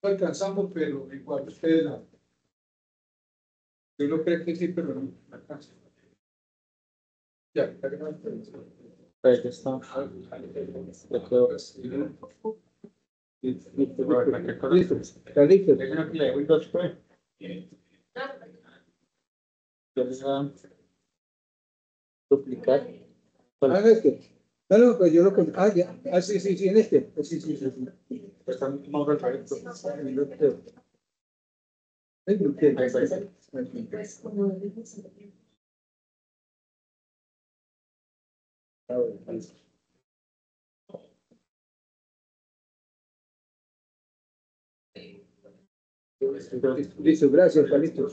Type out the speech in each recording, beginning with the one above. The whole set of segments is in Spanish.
No alcanzamos, pero igual ustedes la. Yo no creo que sí, pero no alcanza. Ya, ya que no alcanza. Ahí está. Ya quedó. Listo, está listo. Duplicar. Ah, en este. No, no, pues yo lo con. Ah, ya. Ah, sí, sí, sí, en este. Sí, sí, sí. Está más perfecto. Listo, gracias, Palito.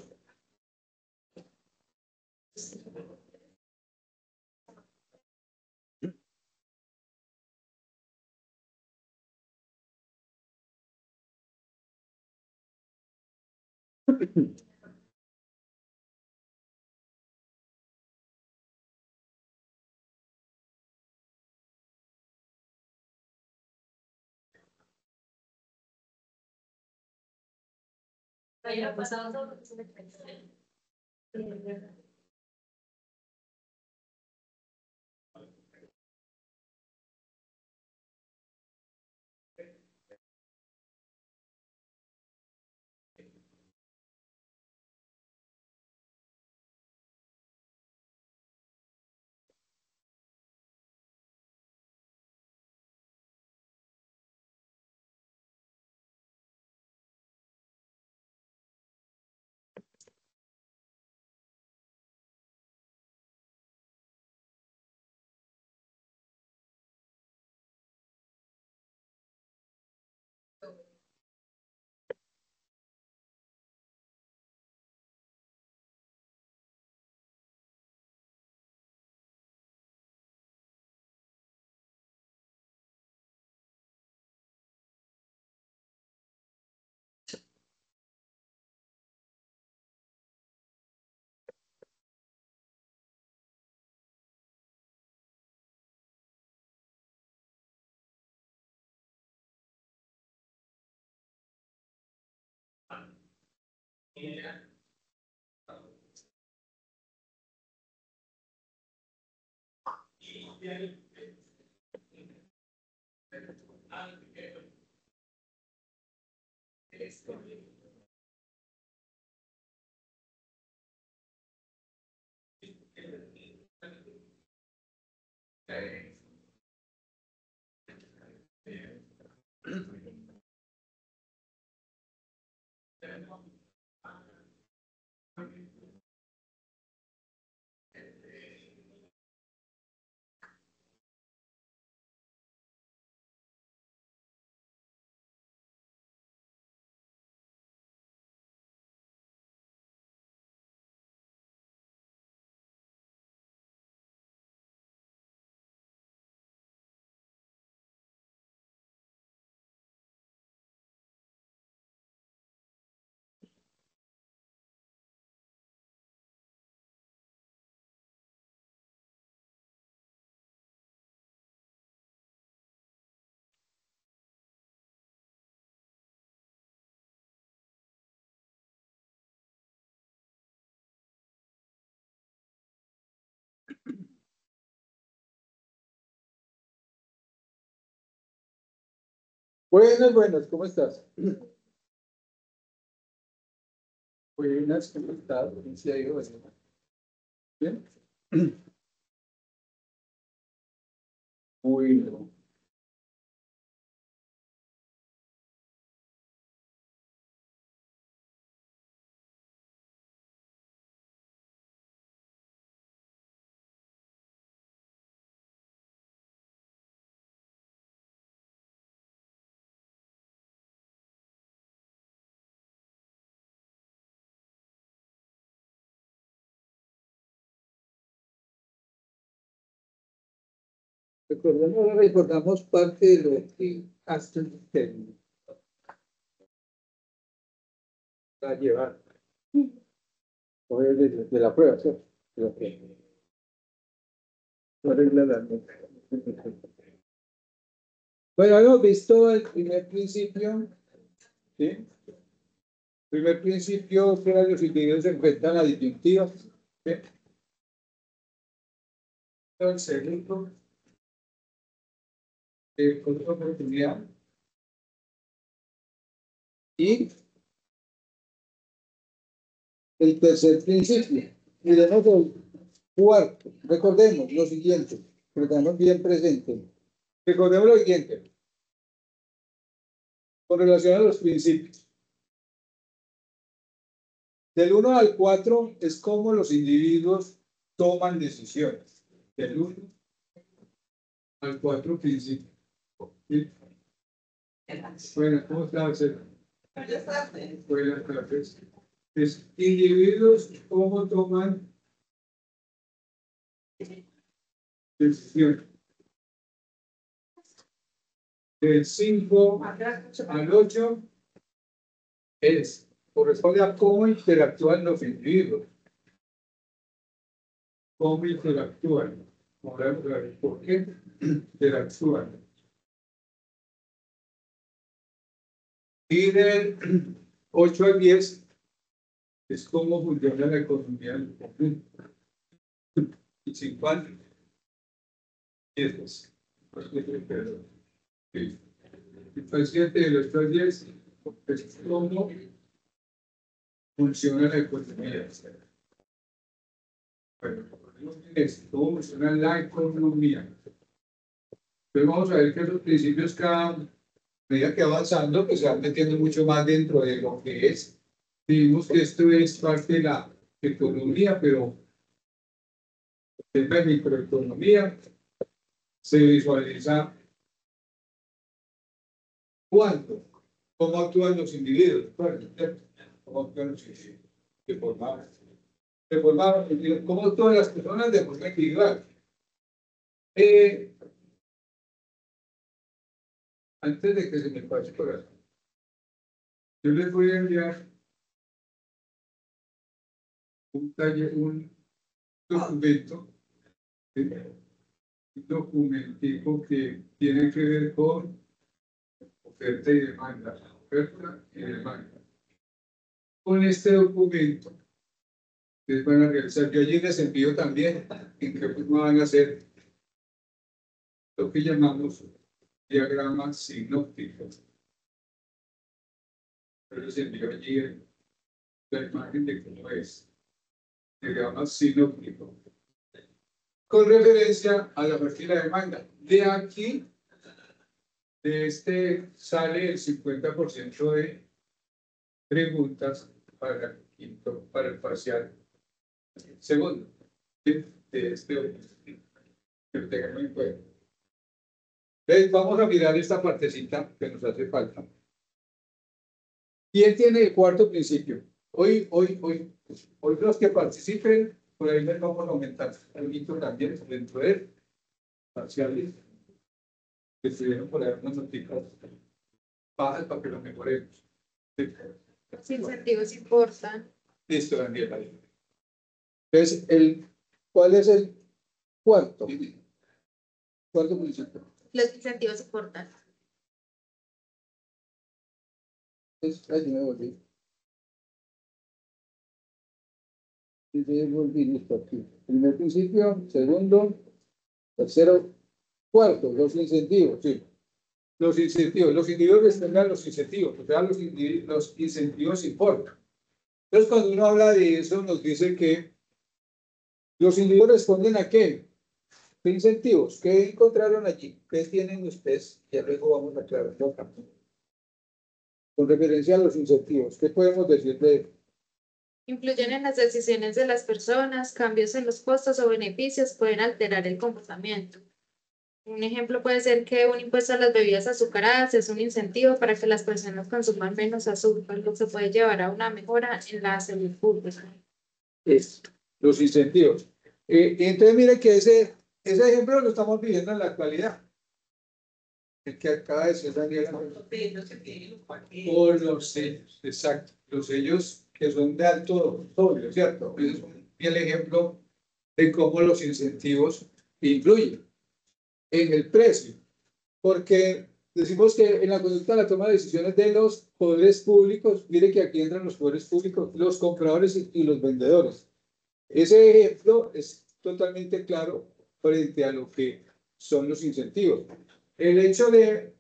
Buenas, buenas, ¿cómo estás? Buenas, ¿cómo estás? ¿Cómo se ha ido? Bien. Bueno. Recordamos parte de lo que Aston va a llevar. O de la prueba, ¿cierto? De lo que no arregla la nota. Bueno, habíamos visto el primer principio ¿sí? Primer principio, que los individuos se enfrentan a disyuntivas. ¿Sí? El segundo, con otra oportunidad. Y el tercer principio. Y de nuevo, cuarto. Recordemos lo siguiente, que lo tenemos bien presente. Recordemos lo siguiente. Con relación a los principios. Del 1 al 4 es como los individuos toman decisiones. Del 1 al 4 principios. ¿Sí? Bueno, ¿cómo estás? Buenas tardes. Buenas tardes. Es individuos, ¿cómo toman decisiones? Del 5 al 8 corresponde a cómo interactúan los individuos. ¿Cómo interactúan? ¿Por qué interactúan? Y del 8 al 10 es cómo funciona la economía del conjunto. Y 5 años. 10. El presidente de los 10 es cómo funciona la economía. Bueno, cómo funciona la economía. Entonces vamos a ver que los principios cada medida que avanzando, pues se van metiendo mucho más dentro de lo que es. Vimos que esto es parte de la economía, pero en la microeconomía se visualiza cuánto, cómo actúan los individuos, cómo actúan los individuos de forma, cómo actúan las personas de forma individual. Antes de que se me pase por aquí, yo les voy a enviar un documento, un documentico que tiene que ver con oferta y demanda, oferta y demanda. Con este documento, ustedes van a realizar, yo allí les envío también en qué forma van a hacer lo que llamamos diagrama sinóptico. Yo les envío allí la imagen de cómo es diagrama sinóptico, con referencia a la oferta y la demanda. De aquí, de este sale el 50% de preguntas para el parcial segundo de este que lo tengan en cuenta. Entonces vamos a mirar esta partecita que nos hace falta. ¿Quién tiene el cuarto principio? Hoy los que participen, por ahí les vamos a aumentar algo también dentro de parciales que estuvieron por ahí unas noticias bajas para que lo mejoremos. Los incentivos importan. Listo, Daniela. Entonces, ¿cuál es el cuarto? Cuarto principio. Los incentivos importan. Ahí me volví. Listo aquí. Primer principio, segundo, tercero, cuarto, los incentivos, sí. Los individuos responden a los incentivos, o sea, los incentivos importan. Entonces, cuando uno habla de eso, nos dice que los individuos responden a qué? ¿Qué incentivos? ¿Qué encontraron allí? ¿Qué tienen ustedes? Ya luego vamos a aclararlo acá. Con referencia a los incentivos, ¿qué podemos decir de eso? Influyen en las decisiones de las personas, cambios en los costos o beneficios pueden alterar el comportamiento. Un ejemplo puede ser que un impuesto a las bebidas azucaradas es un incentivo para que las personas consuman menos azúcar, lo que puede llevar a una mejora en la salud pública. Los incentivos. Entonces, mire que ese ejemplo lo estamos viviendo en la actualidad. El que acaba de decir Daniela. Por los sellos, exacto. Los sellos que son de alto doble, ¿cierto? Ese es el ejemplo de cómo los incentivos influyen en el precio. Porque decimos que en la conducta de la toma de decisiones de los poderes públicos, mire que aquí entran los poderes públicos, los compradores y los vendedores. Ese ejemplo es totalmente claro frente a lo que son los incentivos. El hecho de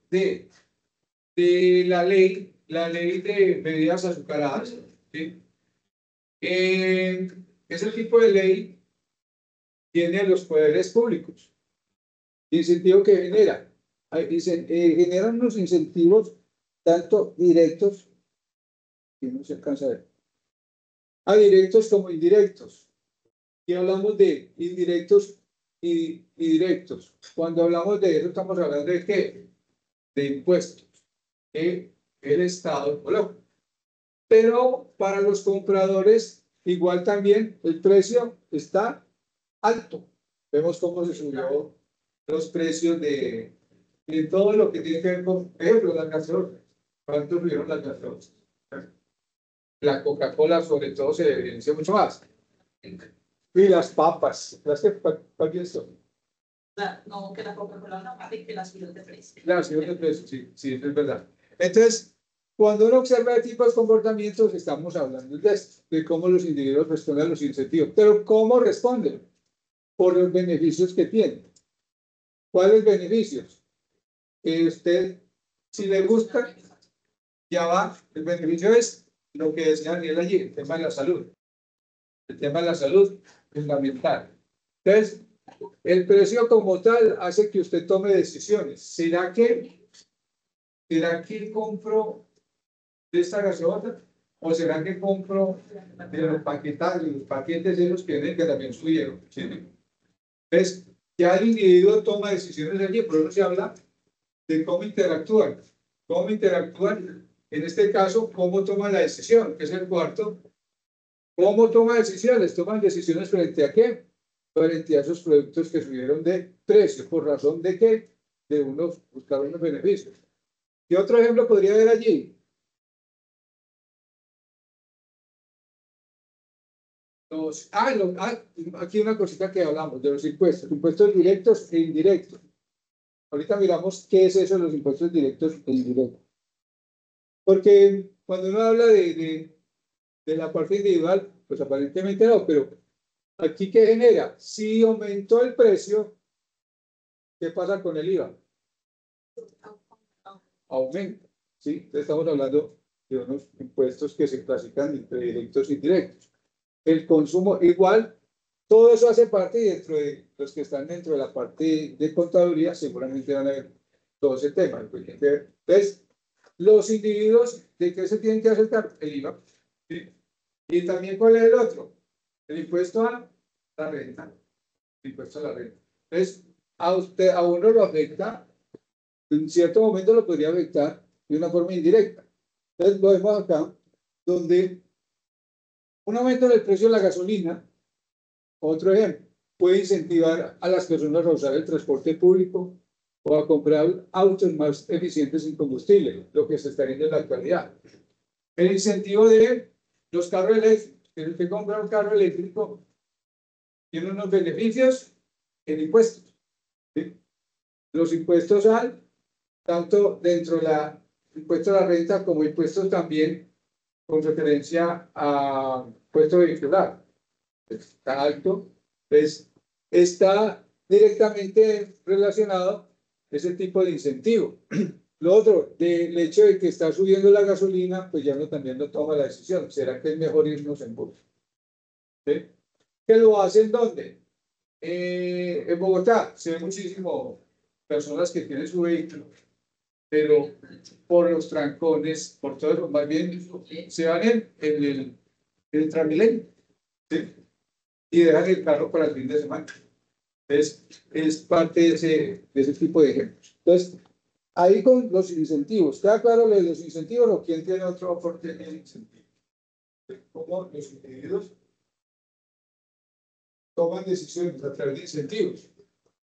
la ley de bebidas azucaradas, ¿sí? Ese tipo de ley tiene los poderes públicos. ¿Incentivo que genera? Generan unos incentivos tanto directos, que no se alcanza a ver, a directos como indirectos. Y hablamos de indirectos y directos. Cuando hablamos de eso, estamos hablando de qué? De impuestos que el Estado coloca. Pero para los compradores, igual también el precio está alto. Vemos cómo se subió los precios de todo lo que tiene que ver con, por ejemplo, las gaseosas. ¿Cuánto subieron las gaseosas? La Coca-Cola, sobre todo, se evidencia mucho más. Y las papas. ¿Las que para son? No, que la Coca-Cola no vale, que la subió de precio. La subió de precio, sí, sí, es verdad. Entonces, cuando uno observa este tipo de comportamientos, estamos hablando de esto, de cómo los individuos responden a los incentivos. Pero, ¿cómo responden? Por los beneficios que tienen. ¿Cuáles beneficios? Que usted, si le gusta, ya va. El beneficio es lo que decía Daniel allí, el tema de la salud. El tema de la salud es fundamental. Entonces, el precio como tal hace que usted tome decisiones. ¿Será que compro de esta gaseosa? ¿O será que compro de los paquetes de los que también subieron? ¿Sí? Entonces, ya el individuo toma decisiones allí, por eso se habla de cómo interactúan. Cómo interactúan, en este caso, cómo toman la decisión, que es el cuarto. ¿Cómo toma decisiones? Toman decisiones frente a qué? Frente a esos productos que subieron de precio. ¿Por razón de qué? De buscar unos beneficios. ¿Qué otro ejemplo podría haber allí? Aquí una cosita que hablamos de los impuestos directos e indirectos. Ahorita miramos qué es eso de los impuestos directos e indirectos. Porque cuando uno habla de la parte individual, pues aparentemente no, pero aquí ¿qué genera? Si aumentó el precio, ¿qué pasa con el IVA? Aumenta, ¿sí? Entonces estamos hablando de unos impuestos que se clasifican entre directos e indirectos. El consumo, igual, todo eso hace parte, y dentro de los que están dentro de la parte de contaduría, seguramente van a ver todo ese tema. Entonces, los individuos, ¿de qué se tienen que acercar? El IVA. ¿Sí? Y también, ¿cuál es el otro? El impuesto a la renta. El impuesto a la renta. Entonces, a uno lo afecta, en cierto momento lo podría afectar de una forma indirecta. Entonces, lo vemos acá, donde un aumento del precio de la gasolina, otro ejemplo, puede incentivar a las personas a usar el transporte público o a comprar autos más eficientes en combustible, lo que se está viendo en la actualidad. El incentivo de los carros eléctricos, que el que compra un carro eléctrico tiene unos beneficios en impuestos. ¿Sí? Los impuestos tanto dentro de la impuesto a la renta como impuestos también con referencia a impuesto vehicular. Está alto, pues está directamente relacionado ese tipo de incentivo. Lo otro, del hecho de que está subiendo la gasolina, pues ya uno también lo toma la decisión. ¿Será que es mejor irnos en bus? ¿Sí? ¿Que lo hacen dónde? En Bogotá se ve muchísimo personas que tienen su vehículo, pero por los trancones, por todo eso, más bien se van en el Transmilenio, ¿sí? Y dejan el carro para el fin de semana. Entonces, es parte de ese tipo de ejemplos. Entonces, ahí con los incentivos, ¿está claro lo de los incentivos o quién tiene otro aporte en el incentivo? ¿Cómo los individuos toman decisiones a través de incentivos?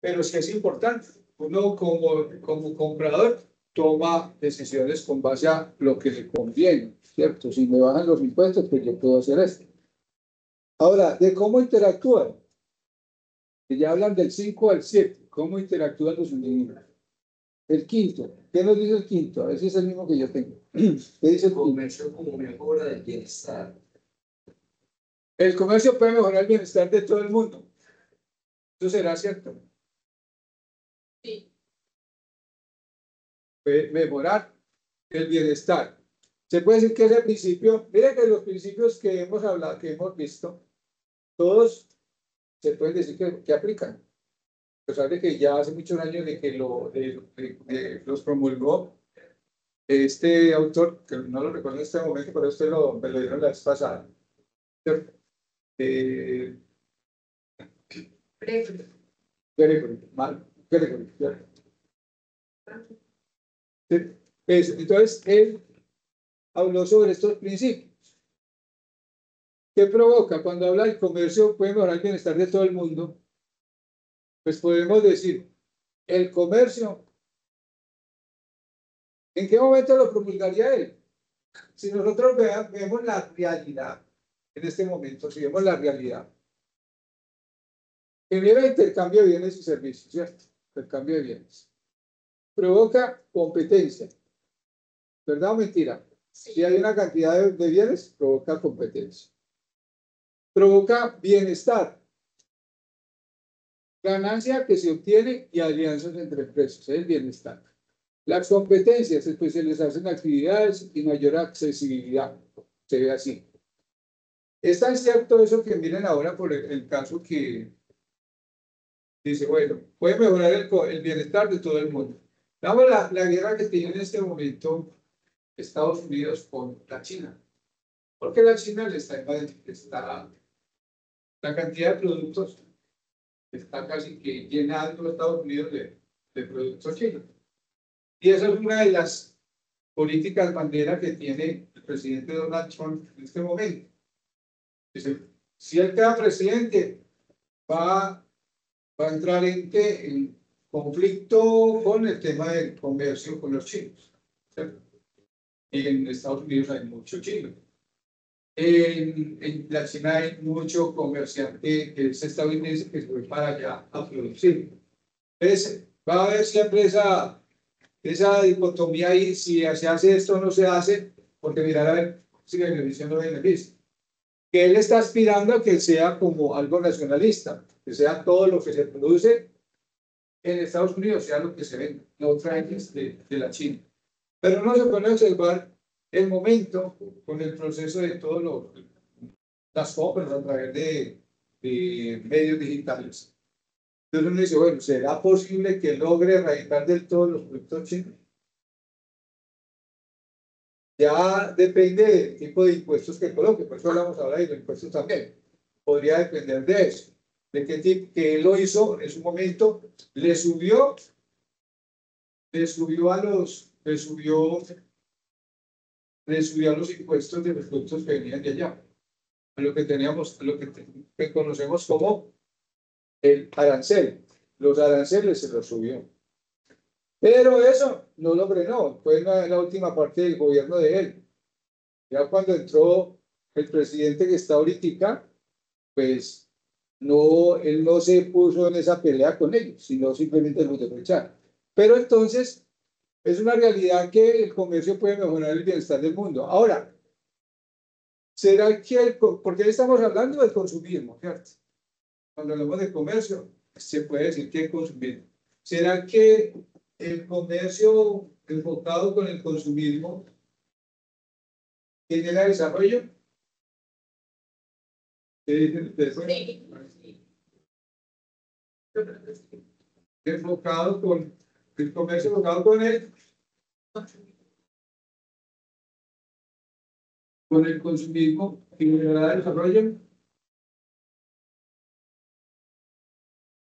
Pero sí es importante, uno como comprador toma decisiones con base a lo que le conviene, ¿cierto? Si me bajan los impuestos, pues yo puedo hacer esto. Ahora, de cómo interactúan. Que ya hablan del 5 al 7, cómo interactúan los individuos. El quinto. ¿Qué nos dice el quinto? A ver si es el mismo que yo tengo. ¿Qué dice el quinto? Comercio como mejora del bienestar. El comercio puede mejorar el bienestar de todo el mundo. ¿Eso será cierto? Sí. Puede mejorar el bienestar. Se puede decir que ese principio, mire que los principios que hemos hablado, que hemos visto, todos se pueden decir que aplican. A pesar de que ya hace muchos años de que los promulgó este autor, que no lo recuerdo en este momento, pero me lo dieron la vez pasada. Eh, Gregory, ¿cierto? Entonces, él habló sobre estos principios. ¿Qué provoca? Cuando habla del comercio puede mejorar el bienestar de todo el mundo, pues podemos decir, el comercio, ¿en qué momento lo promulgaría él? Si nosotros vemos la realidad, en este momento, si vemos la realidad, genera intercambio de bienes y servicios, ¿cierto? Intercambio de bienes. Provoca competencia, ¿verdad o mentira? Si hay una cantidad de bienes, provoca competencia. Provoca bienestar, ganancia que se obtiene y alianzas entre empresas, es el bienestar. Las competencias, especializarse en actividades y mayor accesibilidad, se ve así. Es tan cierto eso que miren ahora por el caso que dice, bueno, puede mejorar el bienestar de todo el mundo. Damos la guerra que tiene en este momento Estados Unidos con la China. Porque la China le está la cantidad de productos está casi que llenando a Estados Unidos de productos chinos. Y esa es una de las políticas bandera que tiene el presidente Donald Trump en este momento. Dice, si él queda presidente, va a entrar en conflicto con el tema del comercio con los chinos, ¿cierto? Y en Estados Unidos hay mucho chino. En la China hay mucho comerciante que es estadounidense que se fue para allá a producir. Entonces, va a haber siempre esa dicotomía ahí, si se hace esto o no se hace, porque mirar a ver si beneficia o no beneficia. Que él está aspirando a que sea como algo nacionalista, que sea todo lo que se produce en Estados Unidos, sea lo que se vende, no traen de la China. Pero no se puede observar el momento con el proceso de todas las compras a través de medios digitales. Entonces uno dice, bueno, ¿será posible que logre erradicar del todo los productos chinos? Ya depende del tipo de impuestos que coloque, por eso hablamos ahora de los impuestos también. Podría depender de eso, de qué tipo, que él lo hizo en su momento, le subió a los impuestos de los productos que venían de allá, a lo que teníamos, a lo que conocemos como el arancel. Los aranceles se los subió. Pero eso no lo frenó, fue en la última parte del gobierno de él. Ya cuando entró el presidente que está ahorita, pues no, él no se puso en esa pelea con ellos, sino simplemente los dejó echar. Pero entonces, es una realidad que el comercio puede mejorar el bienestar del mundo. Ahora, ¿será que porque estamos hablando del consumismo, ¿cierto? Cuando hablamos de comercio, se puede decir que hay consumismo. ¿Será que el comercio enfocado con el consumismo genera desarrollo? ¿Qué dicen ustedes? Sí. Enfocado con el comercio, enfocado con el consumismo, generará desarrollo.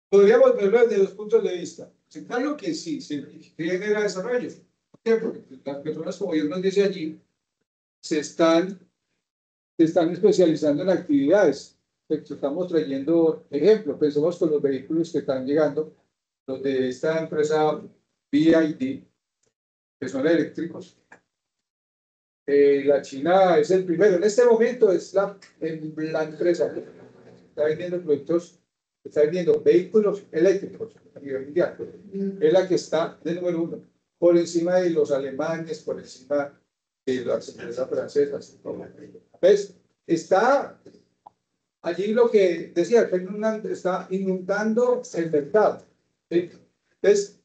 Podríamos verlo desde dos puntos de vista. Claro que sí, se genera desarrollo. ¿Por qué? Porque las personas, como Dios nos dice allí, se están especializando en actividades. Estamos trayendo ejemplos. Pensemos con los vehículos que están llegando, los de esta empresa BYD, que son eléctricos. La China es el primero. En este momento es la empresa que está vendiendo productos está vendiendo vehículos eléctricos a nivel mundial. Es la que está de número 1, por encima de los alemanes, por encima de las empresas francesas. ¿Ves? Está allí lo que decía, está inundando el mercado. ¿Sí? Entonces,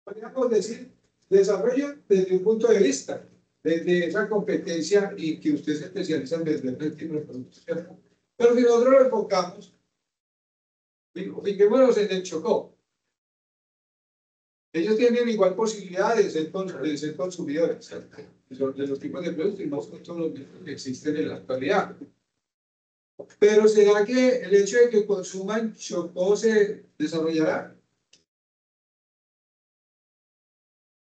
podríamos decir, desarrollo desde un punto de vista, desde esa competencia y que usted se especializa en vender el tipo de productos. Pero si nosotros lo enfocamos, fijémonos en el Chocó. Ellos tienen igual posibilidad de ser consumidores de los tipos de productos y más con todos los que existen en la actualidad. Pero ¿será que el hecho de que consuman Chocó se desarrollará?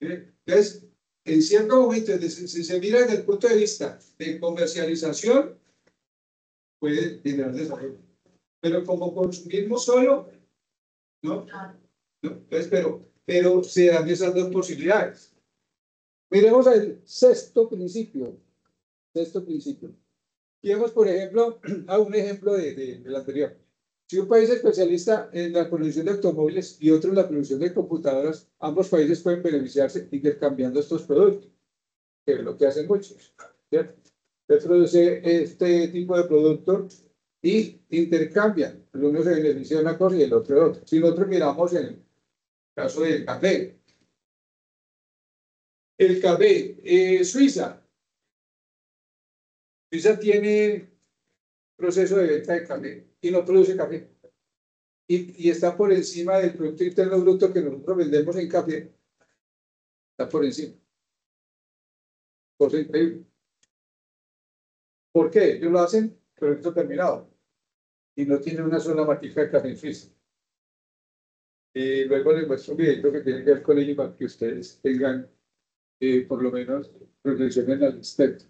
Entonces, en cierto momento, si se mira desde el punto de vista de comercialización, puede generar desarrollo. Pero como consumismo solo, ¿no? Entonces, pero se dan esas dos posibilidades. Miremos el sexto principio. Y vemos, por ejemplo, un ejemplo del anterior. Si un país es especialista en la producción de automóviles y otro en la producción de computadoras, ambos países pueden beneficiarse intercambiando estos productos, que es lo que hacen muchos, ¿cierto? Se produce este tipo de producto y intercambian. El uno se beneficia de una cosa y el otro de otra. Si nosotros miramos en el caso del café, el café, Suiza tiene proceso de venta de café y no produce café. Y está por encima del Producto Interno Bruto que nosotros vendemos en café. Está por encima. Cosa increíble. ¿Por qué? Ellos lo hacen producto terminado y no tienen una sola matica de café en Suiza. Y luego les muestro un video que tiene que ver con ello para que ustedes tengan por lo menos reflexionen al respecto.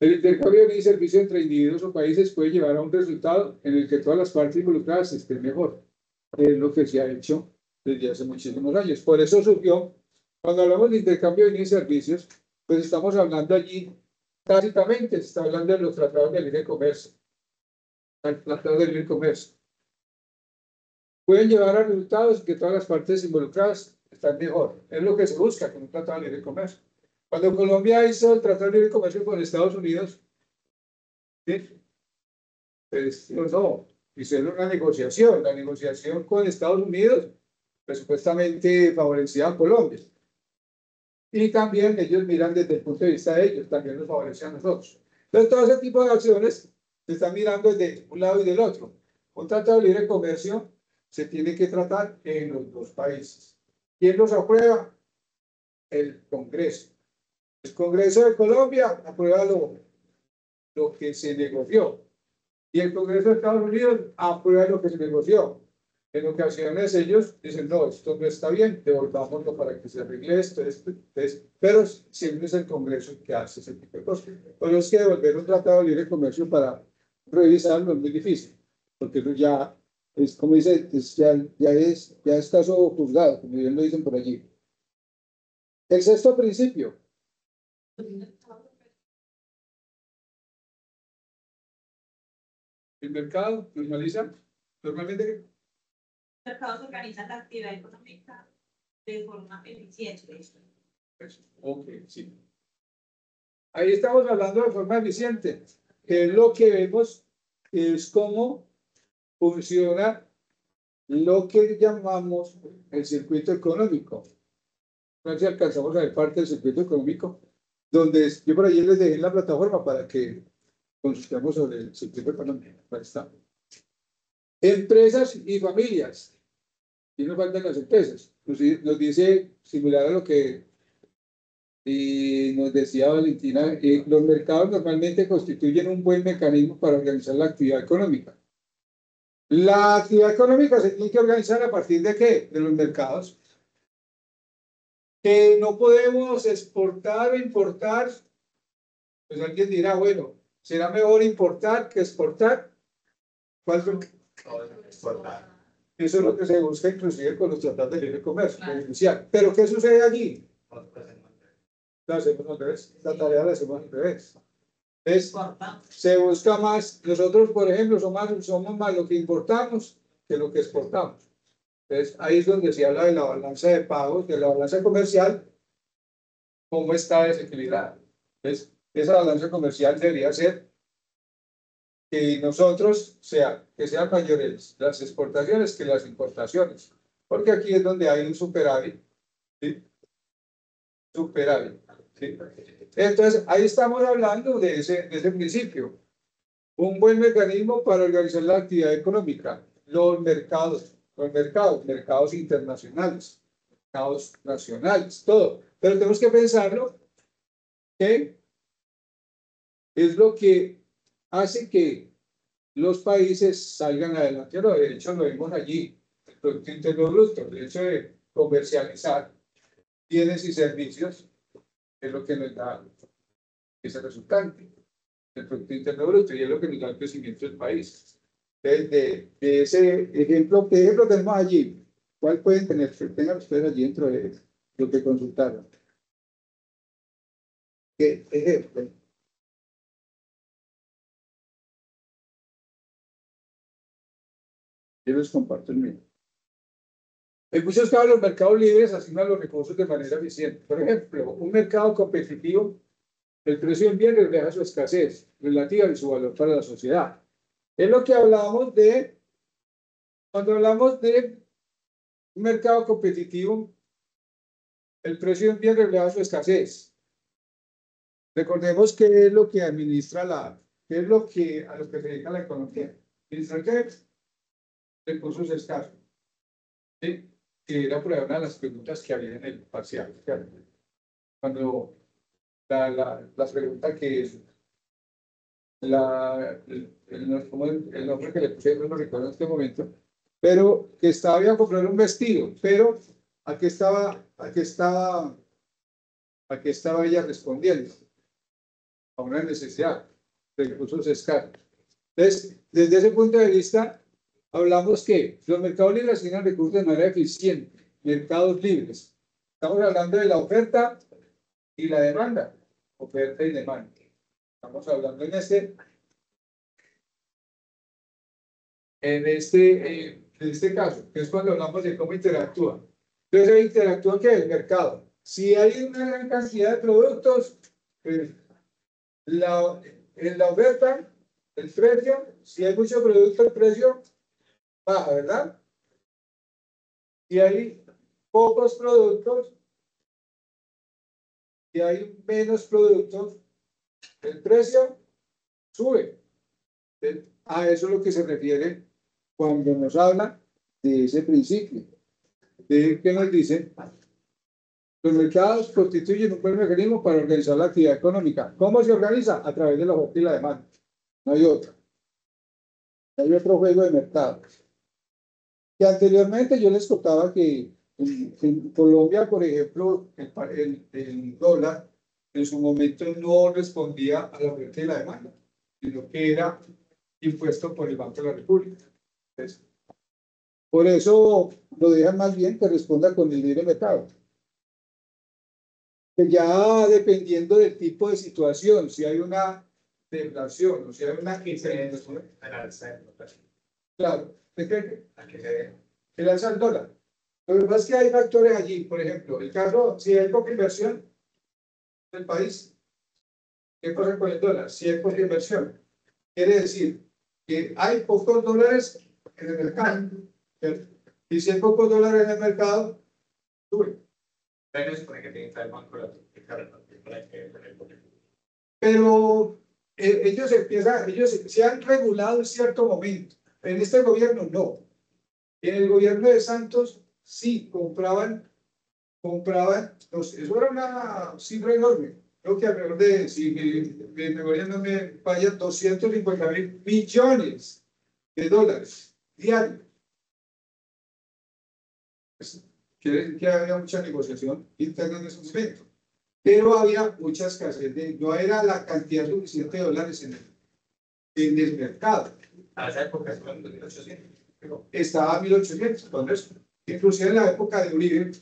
El intercambio de bienes y servicios entre individuos o países puede llevar a un resultado en el que todas las partes involucradas estén mejor. Es lo que se ha hecho desde hace muchísimos años. Por eso surgió, cuando hablamos de intercambio de bienes y servicios, pues estamos hablando allí, tácitamente, se está hablando de los tratados de libre comercio. El tratado de libre comercio. Pueden llevar a resultados que todas las partes involucradas están mejor. Es lo que se busca con un tratado de libre comercio. Cuando Colombia hizo el tratado de libre comercio con Estados Unidos, ¿sí? Pues no, hicieron una negociación. La negociación con Estados Unidos, pues supuestamente favorecía a Colombia. Y también ellos miran desde el punto de vista de ellos, también nos favorece a nosotros. Entonces, todo ese tipo de acciones se están mirando desde un lado y del otro. Un tratado de libre comercio se tiene que tratar en los dos países. ¿Quién los aprueba? El Congreso. El Congreso de Colombia aprueba lo que se negoció. Y el Congreso de Estados Unidos aprueba lo que se negoció. En ocasiones ellos dicen, no, esto no está bien, devolvámoslo para que se arregle esto. Pero siempre es el Congreso el que hace ese tipo de cosas. Pero es que devolver un tratado de libre comercio para revisarlo es muy difícil, porque eso ya es, como dice, ya es caso juzgado, como bien lo dicen por allí. El sexto principio. El mercado normaliza, normalmente. Los mercados organizan la actividad económica de forma eficiente. Ok, sí. Ahí estamos hablando de forma eficiente, que es lo que vemos, es cómo funciona lo que llamamos el circuito económico. No sé si alcanzamos a ver parte del circuito económico, donde yo por allí les dejé la plataforma para que consultemos sobre el circuito económico. Ahí está. Empresas y familias. Y nos faltan las empresas. Nos dice, similar a lo que nos decía Valentina, los mercados normalmente constituyen un buen mecanismo para organizar la actividad económica. La actividad económica se tiene que organizar a partir de ¿qué? De los mercados. Que no podemos exportar o importar. Pues alguien dirá, bueno, ¿será mejor importar que exportar? ¿Cuál es? Exportar. Eso es lo que se busca inclusive con los tratados de libre comercio, beneficiar. Pero ¿qué sucede allí? La hacemos al revés. La tarea la hacemos al revés. Se busca más, nosotros por ejemplo somos más lo que importamos que lo que exportamos. Entonces, ahí es donde se habla de la balanza de pagos, de la balanza comercial, cómo está desequilibrada. Entonces, esa balanza comercial debería ser que nosotros que sean mayores las exportaciones que las importaciones, porque aquí es donde hay un superávit, ¿sí? Superávit, ¿sí? Entonces, ahí estamos hablando de ese principio. Un buen mecanismo para organizar la actividad económica, mercados internacionales, mercados nacionales, todo. Pero tenemos que pensarlo, que es lo que hace que los países salgan adelante. No, de hecho, lo vemos allí, el Producto Interno Bruto, el hecho de comercializar bienes y servicios es lo que nos da ese resultante, el Producto Interno Bruto, y es lo que nos da el crecimiento del país. Entonces, de ese ejemplo, ¿qué ejemplo tenemos allí? ¿Cuál pueden tener? Tengan ustedes allí dentro de lo que consultaron. ¿Qué ejemplo? Yo les comparto el mío. En muchos casos, los mercados libres asignan los recursos de manera eficiente. Por ejemplo, un mercado competitivo, el precio del bien refleja su escasez relativa y su valor para la sociedad. Es lo que hablamos cuando hablamos de un mercado competitivo, el precio del bien refleja su escasez. Recordemos qué es lo que administra qué es lo que a lo que se dedica la economía. ¿Administrar qué? Recursos escasos. ¿Sí? Que era por ahí una de las preguntas que había en el parcial. Cuando las preguntas que es el nombre que le pusieron, no lo recuerdo en este momento, pero que estaba bien a comprar un vestido, pero ¿a qué estaba ella respondiendo? A una necesidad de recursos escasos. Entonces, desde ese punto de vista, hablamos que los mercados libres asignan recursos de manera eficiente, mercados libres. Estamos hablando de la oferta y la demanda, oferta y demanda. Estamos hablando en este caso, que es cuando hablamos de cómo interactúa. Entonces, interactúa ¿qué? El mercado. Si hay una gran cantidad de productos, pues, en la oferta, el precio, si hay mucho producto, el precio baja, ¿verdad? Si hay pocos productos, si hay menos productos, el precio sube. A eso es lo que se refiere cuando nos habla de ese principio. De que nos dice, los mercados constituyen un buen mecanismo para organizar la actividad económica. ¿Cómo se organiza? A través de la oferta y la demanda. No hay otra. Hay otro juego de mercados. Que anteriormente yo les contaba que en Colombia, por ejemplo, el dólar en su momento no respondía a la oferta y la demanda, sino que era impuesto por el Banco de la República. Entonces, por eso lo dejan más bien que responda con el libre mercado. Que ya dependiendo del tipo de situación, si hay una deflación o si hay una inflación, claro, depende. El alza del dólar. Lo que pasa es que hay factores allí, por ejemplo, el caso, si hay poca inversión del país, ¿qué pasa con el dólar? Si hay poca inversión, quiere decir que hay pocos dólares en el mercado. Y si hay pocos dólares en el mercado, sube. Pero ellos se han regulado en cierto momento. En este gobierno no. En el gobierno de Santos sí compraban, eso era una cifra enorme. Creo que alrededor de, si mi memoria no me falla, 250.000 millones de dólares diarios. Pues, quiere decir que había mucha negociación interna en ese momento, pero había mucha escasez no era la cantidad suficiente de dólares en el mercado. A esa época estaba en 1800. Estaba en 1800, entonces, inclusive en la época de Uribe,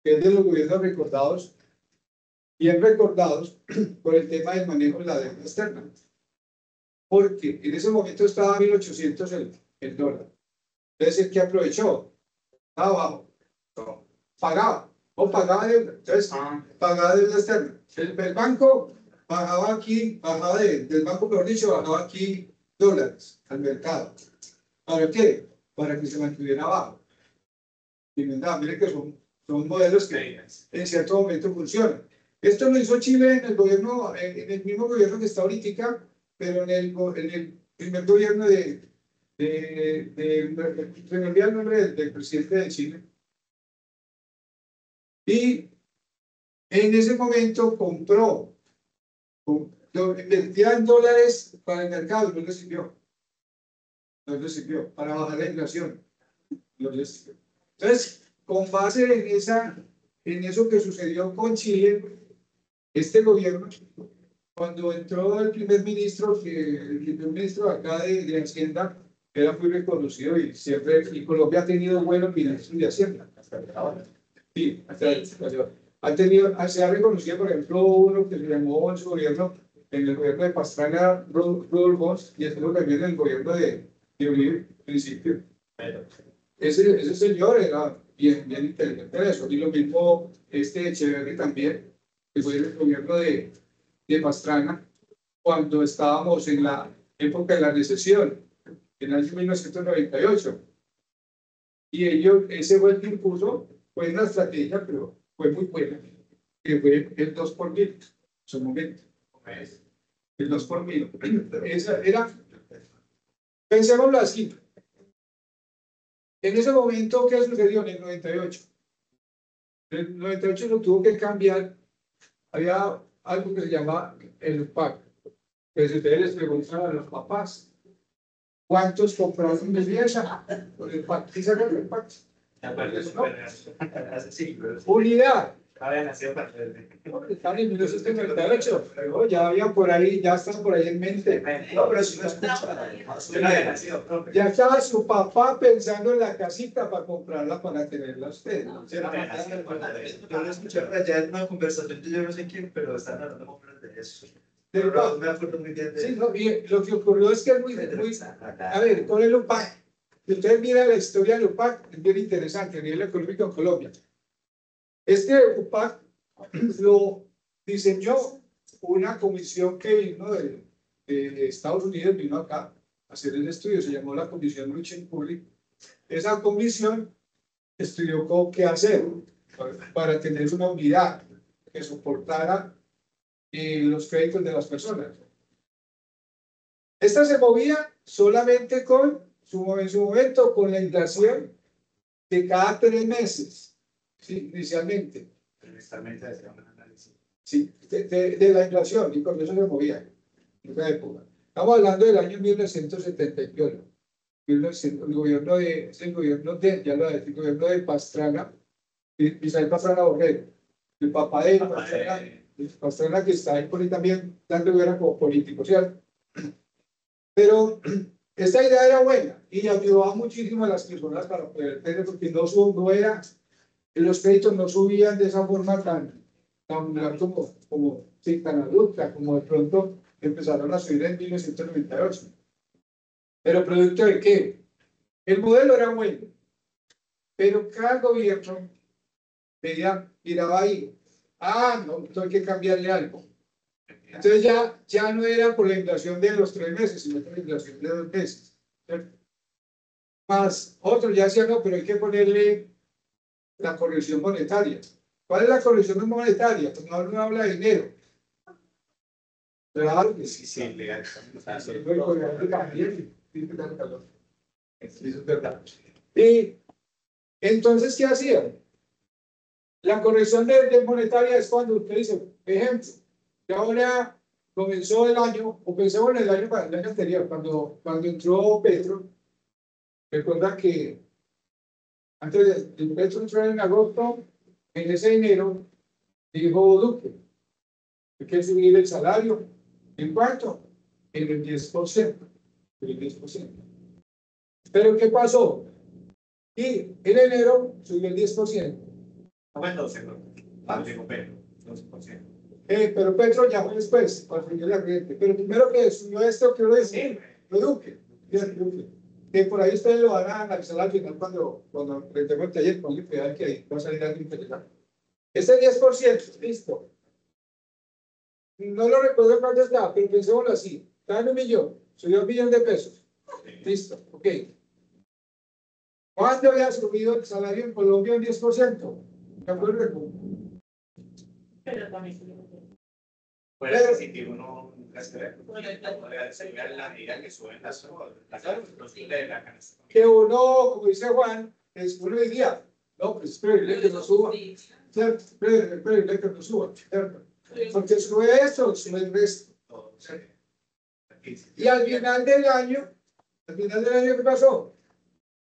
que es de los gobiernos recordados, bien recordados por el tema del manejo de la deuda externa, porque en ese momento estaba a 1800 el dólar. Entonces, ¿el que aprovechó? Estaba abajo. No. Pagaba. O pagaba deuda. Entonces, pagaba deuda externa. El banco bajaba aquí, bajaba del banco, mejor dicho, bajaba aquí dólares al mercado. ¿Para qué? Para que se mantuviera abajo. Y mire que son modelos que en cierto momento funcionan. Esto lo hizo Chile en el gobierno, en el mismo gobierno que está ahorita, pero en el primer gobierno se me olvida el nombre del presidente de Chile. Y en ese momento compró, invertía en dólares para el mercado, no le sirvió. No le sirvió para bajar la inflación. No le sirvió. Entonces, con base en eso que sucedió con Chile, este gobierno, cuando entró el primer ministro acá de Hacienda, era muy reconocido y siempre, y Colombia ha tenido buenos ministros de Hacienda, hasta ahora. Sí, se ha reconocido, por ejemplo, uno que se llamó en su gobierno, en el gobierno de Pastrana, Rodolfo, y estuvo también en el gobierno de Uribe, principio. Ese señor era bien inteligente en eso, y lo mismo Echeverri también, que fue el gobierno de Pastrana, cuando estábamos en la época de la recesión, en el año 1998. Y ese fue el que impuso, fue una estrategia, pero fue muy buena, que fue el 2 por mil, en su momento. El 2 por mil. Esa era, pensémoslo así. En ese momento, ¿qué sucedió en el 98? En el 98 lo tuvo que cambiar. Había algo que se llama el UPAC. Que si ustedes les preguntan a los papás, ¿cuántos compraron vivienda con el UPAC? ¿Sí saben el UPAC? Unidad. Están en 1998, pero ya había por ahí, ya están por ahí en mente. No, pero si no escucha, ya estaba su papá pensando en la casita para comprarla para tenerla usted. Yo lo escuché allá en una conversación, yo no sé quién, pero están hablando de eso. Pero no me acuerdo muy bien de sí, no, y lo que ocurrió es que es muy a ver, con el UPAC, si ustedes miran la historia del UPAC, es bien interesante a nivel económico en Colombia. Este UPAC lo diseñó una comisión que vino de Estados Unidos, vino acá a hacer el estudio, se llamó la Comisión Luchen Public. Esa comisión estudió cómo qué hacer para tener una unidad que soportara los créditos de las personas. Esta se movía solamente en su momento con la inflación de cada 3 meses. Sí, inicialmente. Sí, de la inflación, y con eso se movía en esa época. Estamos hablando del año 1971. El gobierno el gobierno de Pastrana, Misael Pastrana Borrero, el papá de Pastrana que está ahí por ahí también dando guerra como político, ¿cierto? Pero esta idea era buena y ayudaba muchísimo a las personas para poder tener, porque no era, los créditos no subían de esa forma tan tan abrupta, como de pronto empezaron a subir en 1998. Pero ¿producto de qué? El modelo era bueno, pero cada gobierno miraba ahí, no, entonces hay que cambiarle algo. Entonces ya no era por la inflación de los 3 meses, sino por la inflación de 2 meses. ¿Cierto? Más otros ya decían, no, pero hay que ponerle la corrección monetaria. ¿Cuál es la corrección monetaria? Pues no habla de dinero. Claro que sí. Legal. Eso es verdad. Y entonces, ¿qué hacían? La corrección de monetaria es cuando usted dice, ejemplo, que ahora comenzó el año, o pensemos en el año anterior, cuando entró Petro. Recuerda que antes de Petro entrar en agosto, en ese enero, dijo Duque, hay que subir el salario. ¿En cuánto? En el 10%. El 10%. ¿Pero qué pasó? Y en enero subió el 10%. Bueno, digo, pero 12%. Pero Petro ya fue después, para subir la corriente. Pero primero que subió esto, quiero decir, fue Duque. que por ahí ustedes lo van a analizar al final cuando enfrentemos el taller, con que vean que ahí va a salir algo interesante. Este 10%, listo. No lo recuerdo cuánto está, pero pensémoslo así. Está en 1.000.000, subió 1.000.000 de pesos. Listo, ok. ¿Cuánto había subido el salario en Colombia en 10%? ¿De acuerdo? Pero también. Puede existir uno nunca se ve. Se ve en la medida que suben las los de la canasta. Que uno, como dice Juan, uno diría, no, pues espere que no suba. ¿Cierto? Espere que no suba. ¿Cierto? Porque sube esto, sube el resto. Y al final del año, ¿qué pasó?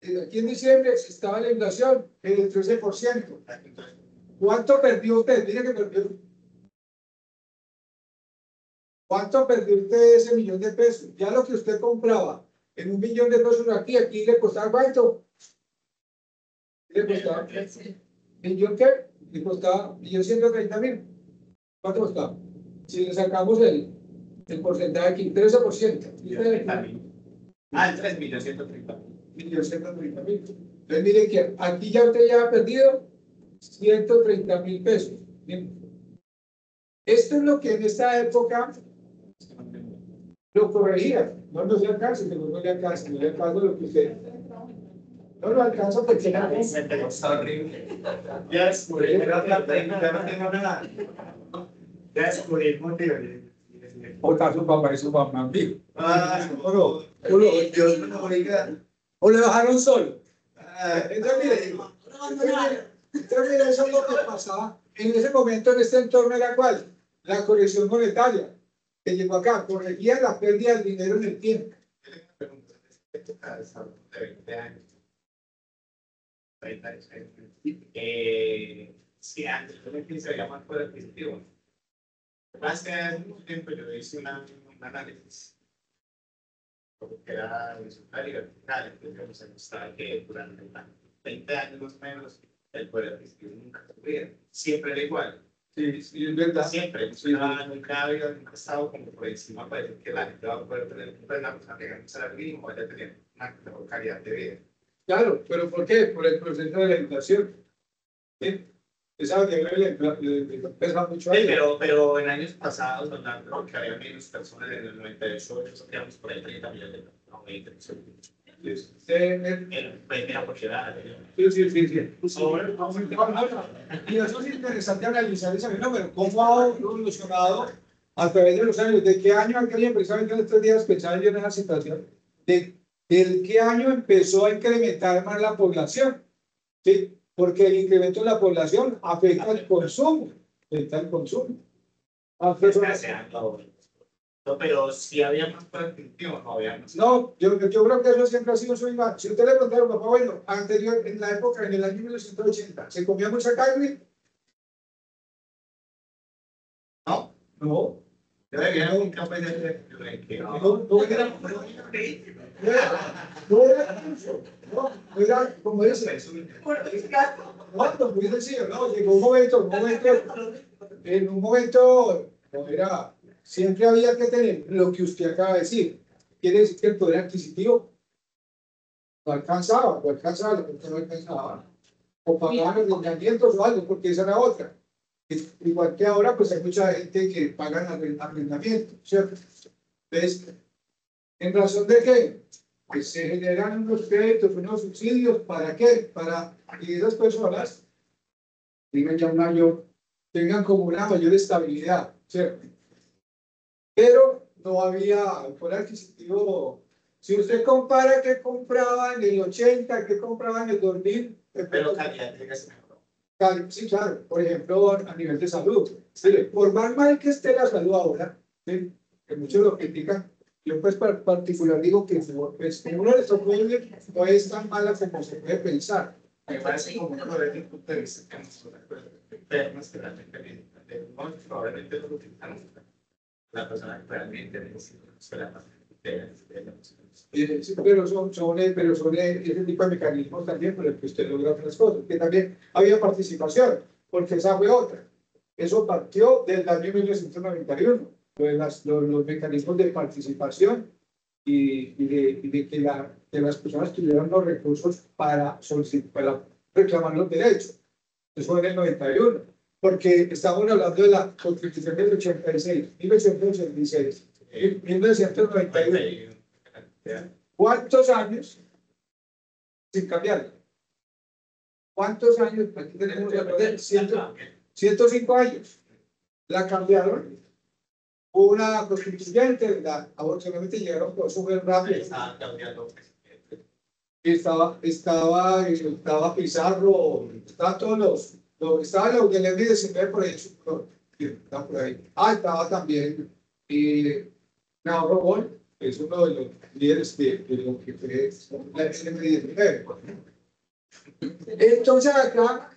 Aquí en diciembre estaba la inflación en el 13%. ¿Cuánto perdió usted? Mire que perdió. ¿Cuánto perdió usted de ese 1.000.000 de pesos? Ya lo que usted compraba en 1.000.000 de pesos aquí le costaba ¿cuánto? ¿Le costaba? ¿1.000.000 qué? Le costaba 1.130.000. ¿Cuánto costaba? Si le sacamos el porcentaje aquí, 13%. El 3.130.000. 1.130.000. Entonces miren que aquí ya usted ya ha perdido 130.000 pesos. Bien. Esto es lo que en esta época lo corregía. No se alcanza, pero no le alcanza lo que usted. No lo alcanza porque no es. Está horrible. Ya descubrí, ya no tengo nada. Ya descubrí el motivo. O su papá y su mamá. O le bajaron solo. Entonces, mire, eso es lo que pasaba en ese momento, en este entorno era cuál, la corrección monetaria, que llegó acá, corregía la pérdida del dinero en el tiempo. De 20 años. 30 años. Sí, antes yo se veía más por adquisitivo. Hace mucho tiempo yo hice un análisis porque era resultado y vertical, entonces yo nos gustaba que durante 20 años más o menos el poder adquisitivo nunca subía, siempre era igual. Sí, sí, es verdad. Siempre, nunca había estado como por encima para decir que la gente va a poder tener una persona que gane un salario mínimo, vaya a tener una mejor calidad de vida. Claro, pero ¿por qué? Por el proceso de la inflación. ¿Sí? Usted sabe que le pesa mucho ahí. Sí, pero en años pasados, hablando que había menos personas en el 98, quedamos por ahí 30 millones, no 20 millones. El 20%. Sí. Y eso es interesante analizar ese fenómeno. ¿Cómo ha evolucionado a través de los años? ¿De qué año aquella precisamente en estos días pensaba yo en esa situación? ¿De qué año empezó a incrementar más la población? ¿Sí? Porque el incremento de la población afecta al consumo. No, pero si había más productivo, no había más. No, yo creo que eso siempre ha sido su igual. Si usted le preguntaron, papá, bueno, anterior, en la época, en el año 1980, ¿se comía mucha carne? No. No. Yo debía nunca aprender no era como dice. No, muy sencillo, no, llegó un momento, en un momento, no era. Siempre había que tener lo que usted acaba de decir. Quiere decir que el poder adquisitivo no alcanzaba, lo que no alcanzaba. O pagaban arrendamientos o algo, porque esa era otra. Igual que ahora, pues hay mucha gente que paga arrendamiento, ¿cierto? Entonces, ¿en razón de qué? Pues se generan unos créditos, unos subsidios, ¿para qué? Para que esas personas tengan como una mayor estabilidad, ¿cierto? Pero no había poder adquisitivo. Si usted compara qué compraba en el 80, qué compraba en el 2000, pero calidad de vida. Sí, claro, por ejemplo, a nivel de salud. Sí, por más mal que esté la salud ahora, ¿sí? Que muchos lo critican, yo pues particular digo que pues, uno de estos pueblos no es tan mala como se puede pensar. Me parece como uno de los puntos de vista que nosotros enfermas que realmente probablemente no lo utilizamos. La persona que realmente necesita la pero son ese tipo de mecanismos también por el que usted logra otras cosas, que también había participación, porque esa fue otra. Eso partió del año 1991, los mecanismos de participación y de que las personas tuvieran los recursos para solicitar, para reclamar los derechos. Eso fue en el 91, porque estamos hablando de la Constitución del 86, 1886, 1991. ¿Cuántos años sin cambiarla? ¿Cuántos años? Aquí tenemos 105 años. La cambiaron. Hubo una constituyente, afortunadamente llegaron por súper rápido. Estaban cambiando. Estaba Pizarro, estaban todos estaba la UNELEM 19 por ahí, está por ahí. Estaba también Navarro Bol, que es uno de los líderes de lo que fue la UNELEM 19. Entonces acá,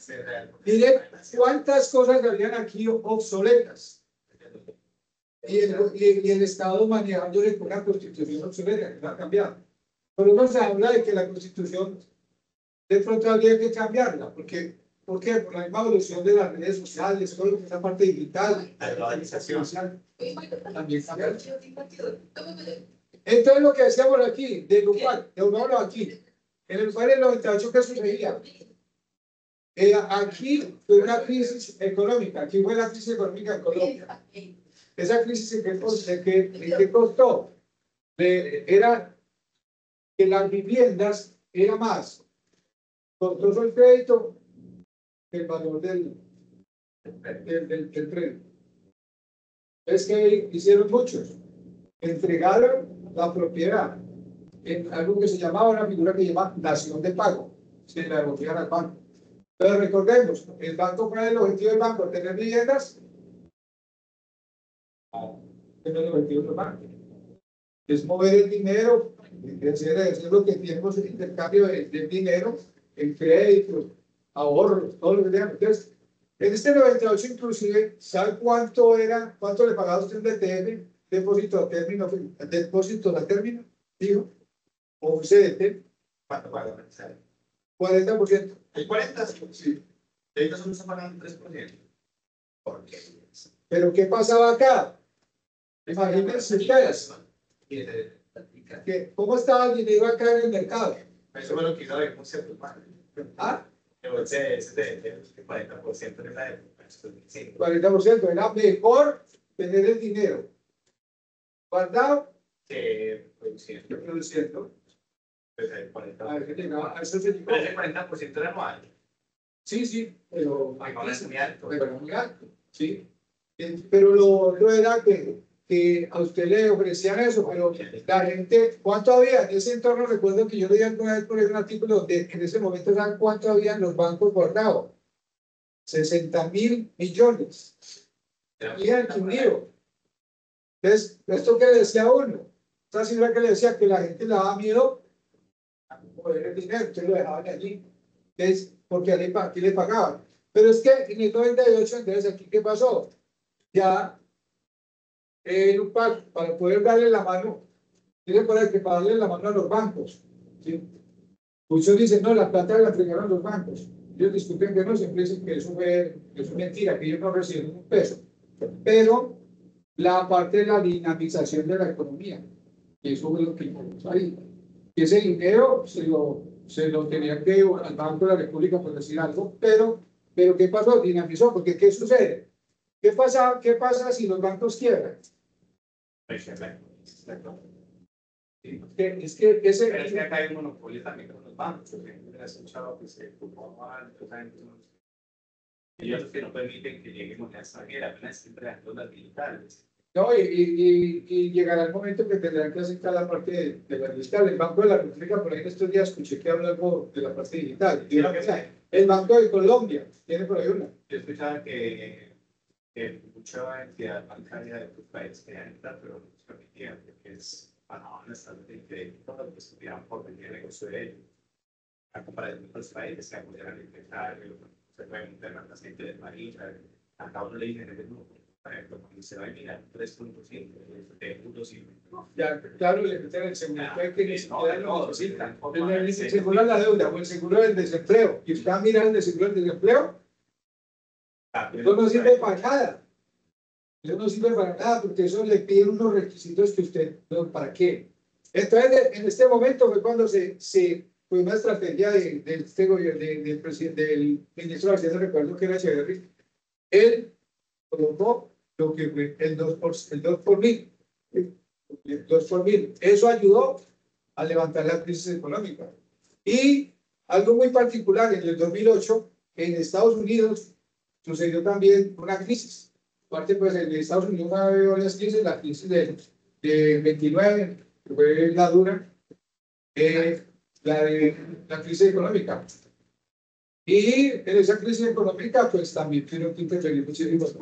miren cuántas cosas habían aquí obsoletas. Y el Estado manejándole con una constitución obsoleta que no ha cambiado. Pero no se habla de que la constitución de pronto habría que cambiarla, porque ¿por qué? Por la misma evolución de las redes sociales, todo lo que es la parte digital, La globalización. también cambiar. Entonces lo que decíamos aquí, de lugar, de aquí, en el lugar del 98, ¿qué sucedía? Aquí fue una crisis económica, aquí fue la crisis económica en Colombia. Esa crisis que costó, era que las viviendas era más costoso el crédito que el valor del crédito. Es que hicieron muchos, entregaron la propiedad en algo que se llamaba una figura que se llama dación de pago, se la devolvían al banco. Pero recordemos, el banco, ¿cuál es el objetivo del banco? ¿Tener viviendas? Que no es el objetivo del banco. Es mover el dinero, hacer lo que tenemos el intercambio de dinero, en créditos, ahorros, todo lo que tengan. Entonces, en este 98 inclusive, ¿sabe cuánto le pagaba usted un DTM, depósito a término, dijo, o un CDT? ¿Cuánto paga? 40%. ¿El 40%? Sí. Ahorita solo está pagando 3%. ¿Por qué? Pero ¿qué pasaba acá? Imagínense ustedes, ¿cómo estaba el dinero acá en el mercado? Eso me lo quiso ver con cierto padre. ¿Ah? Ese de 40% de la época. 40%. Era mejor tener el dinero guardado Que produciendo. que produciendo. Pues el 40%. A eso se llegó. Pero ese 40% era anual. Sí, pero No es muy alto. pero muy alto, sí. Pero lo otro era que a usted le ofrecían eso, pero la gente, ¿cuánto había? En ese entorno recuerdo que yo leí alguna vez por ahí un artículo donde en ese momento saben cuánto había en los bancos guardados. 60.000 millones. Habían adquirido. Entonces, ¿esto qué le decía uno? Esta cifra que le decía que la gente le daba miedo a poner el dinero, entonces lo dejaban allí. Entonces, porque aquí le pagaban. Pero es que en el 98, entonces, ¿aquí qué pasó? Ya el UPAC, para poder darle la mano, tiene que darle la mano a los bancos. ¿Sí? Muchos dicen, no, la plata la entregaron a los bancos. Ellos discuten que no, siempre dicen que eso es mentira, que ellos no reciben un peso. Pero la parte de la dinamización de la economía, y eso es lo que hicimos ahí. Y ese dinero se lo tenía que al Banco de la República, por decir algo, pero ¿qué pasó? Dinamizó, porque ¿qué sucede? ¿Qué pasa si los bancos quiebran? Es que ese... Pero es que acá hay un monopolio también con los bancos. He escuchado que se ocupaban ellos que no permiten que llegue moneda extranjera, apenas están creando las digitales. No, y llegará el momento que tendrán que aceptar la parte de la digital. El Banco de la República, por ahí en estos días escuché que habla algo de la parte digital. El Banco de Colombia tiene por ahí una. Yo escuchaba que mucha entidad bancaria de otros países querían entrar, pero no se permitían, porque es pagaban estados de crédito que estudiaban por venir el negocio de ellos. A comparación de otros países que apoyaran el inventario, se pueden tener las gente de marina, a cada uno le dicen el número. Por ejemplo, cuando se va a mirar 3.5, 3.5. Ya, claro, le meten el seguro que ni siquiera lo necesitan. El seguro de la deuda o el seguro del desempleo. Y usted mira el seguro del desempleo, eso no sirve para nada. Eso no sirve para nada porque eso le piden unos requisitos que usted, ¿para qué? Entonces, en este momento fue cuando fue una estrategia de este gobierno, del presidente, del ministro de Hacienda, recuerdo que era Echeverry, él colocó lo que fue el 2 por mil. El 2 por mil. Eso ayudó a levantar la crisis económica. Y algo muy particular, en el 2008, en Estados Unidos sucedió también una crisis. Aparte, pues en Estados Unidos ha habido varias crisis, la crisis de 29, que fue la dura, la crisis económica. Y en esa crisis económica, pues también tuvieron que intervenir muchísimos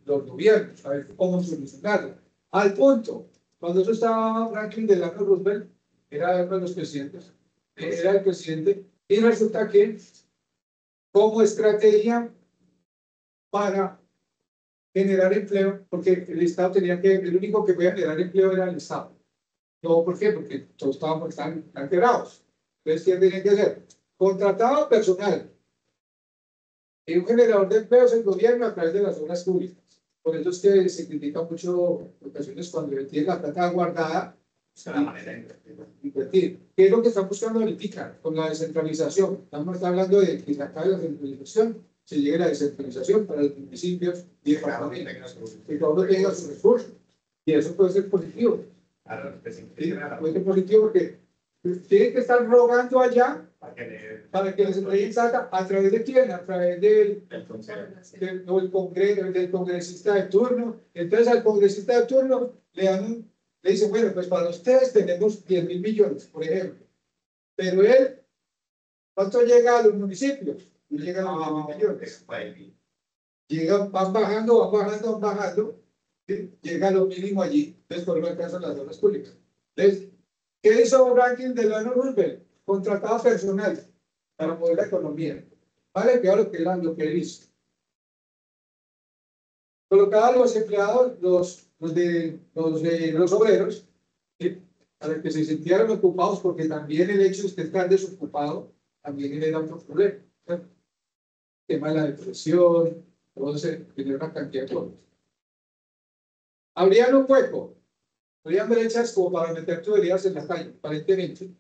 los gobiernos, a ver cómo solucionarlo. Al punto, cuando eso estaba Franklin Delano Roosevelt, era uno de los presidentes, era el presidente, y resulta que como estrategia para generar empleo, porque el Estado tenía que, el único que podía generar empleo era el Estado. No, ¿por qué? Porque todos estábamos tan quebrados. Entonces, ¿qué tenían que hacer? Contrataba personal y un generador de empleos el gobierno a través de las obras públicas. Por eso es que se critica mucho en ocasiones cuando tiene la plata guardada. Es la manera de invertir. ¿Qué es lo que están buscando ahorita con la descentralización? Estamos hablando de que se acabe la centralización, se llegue a la descentralización para los municipios y departamentos, que cada uno tenga sus recursos. Y eso puede ser positivo. Sí, puede ser positivo porque tienen que estar rogando allá para que les entreguen plata. ¿A través de quién? A través del congresista de turno. Entonces al congresista de turno le dicen, bueno, pues para ustedes tenemos 10.000 millones, por ejemplo. Pero él, ¿cuánto llega a los municipios? No llega a los 10.000 millones. Llegan, van bajando, ¿sí? Llega a lo mínimo allí. Entonces, por eso alcanzan las obras públicas. Entonces, ¿qué hizo Franklin Delano Roosevelt? Contrataba personal para mover la economía. Vale, peor lo que él hizo. Colocaba a los empleados, los obreros, ¿sí? Para que se sintieran ocupados, porque también el hecho de usted estar desocupado también era otro problema. ¿Sí? El tema de la depresión, entonces, tenía una cantidad de cosas. Habrían un hueco, habrían brechas como para meter tuberías en la calle, aparentemente,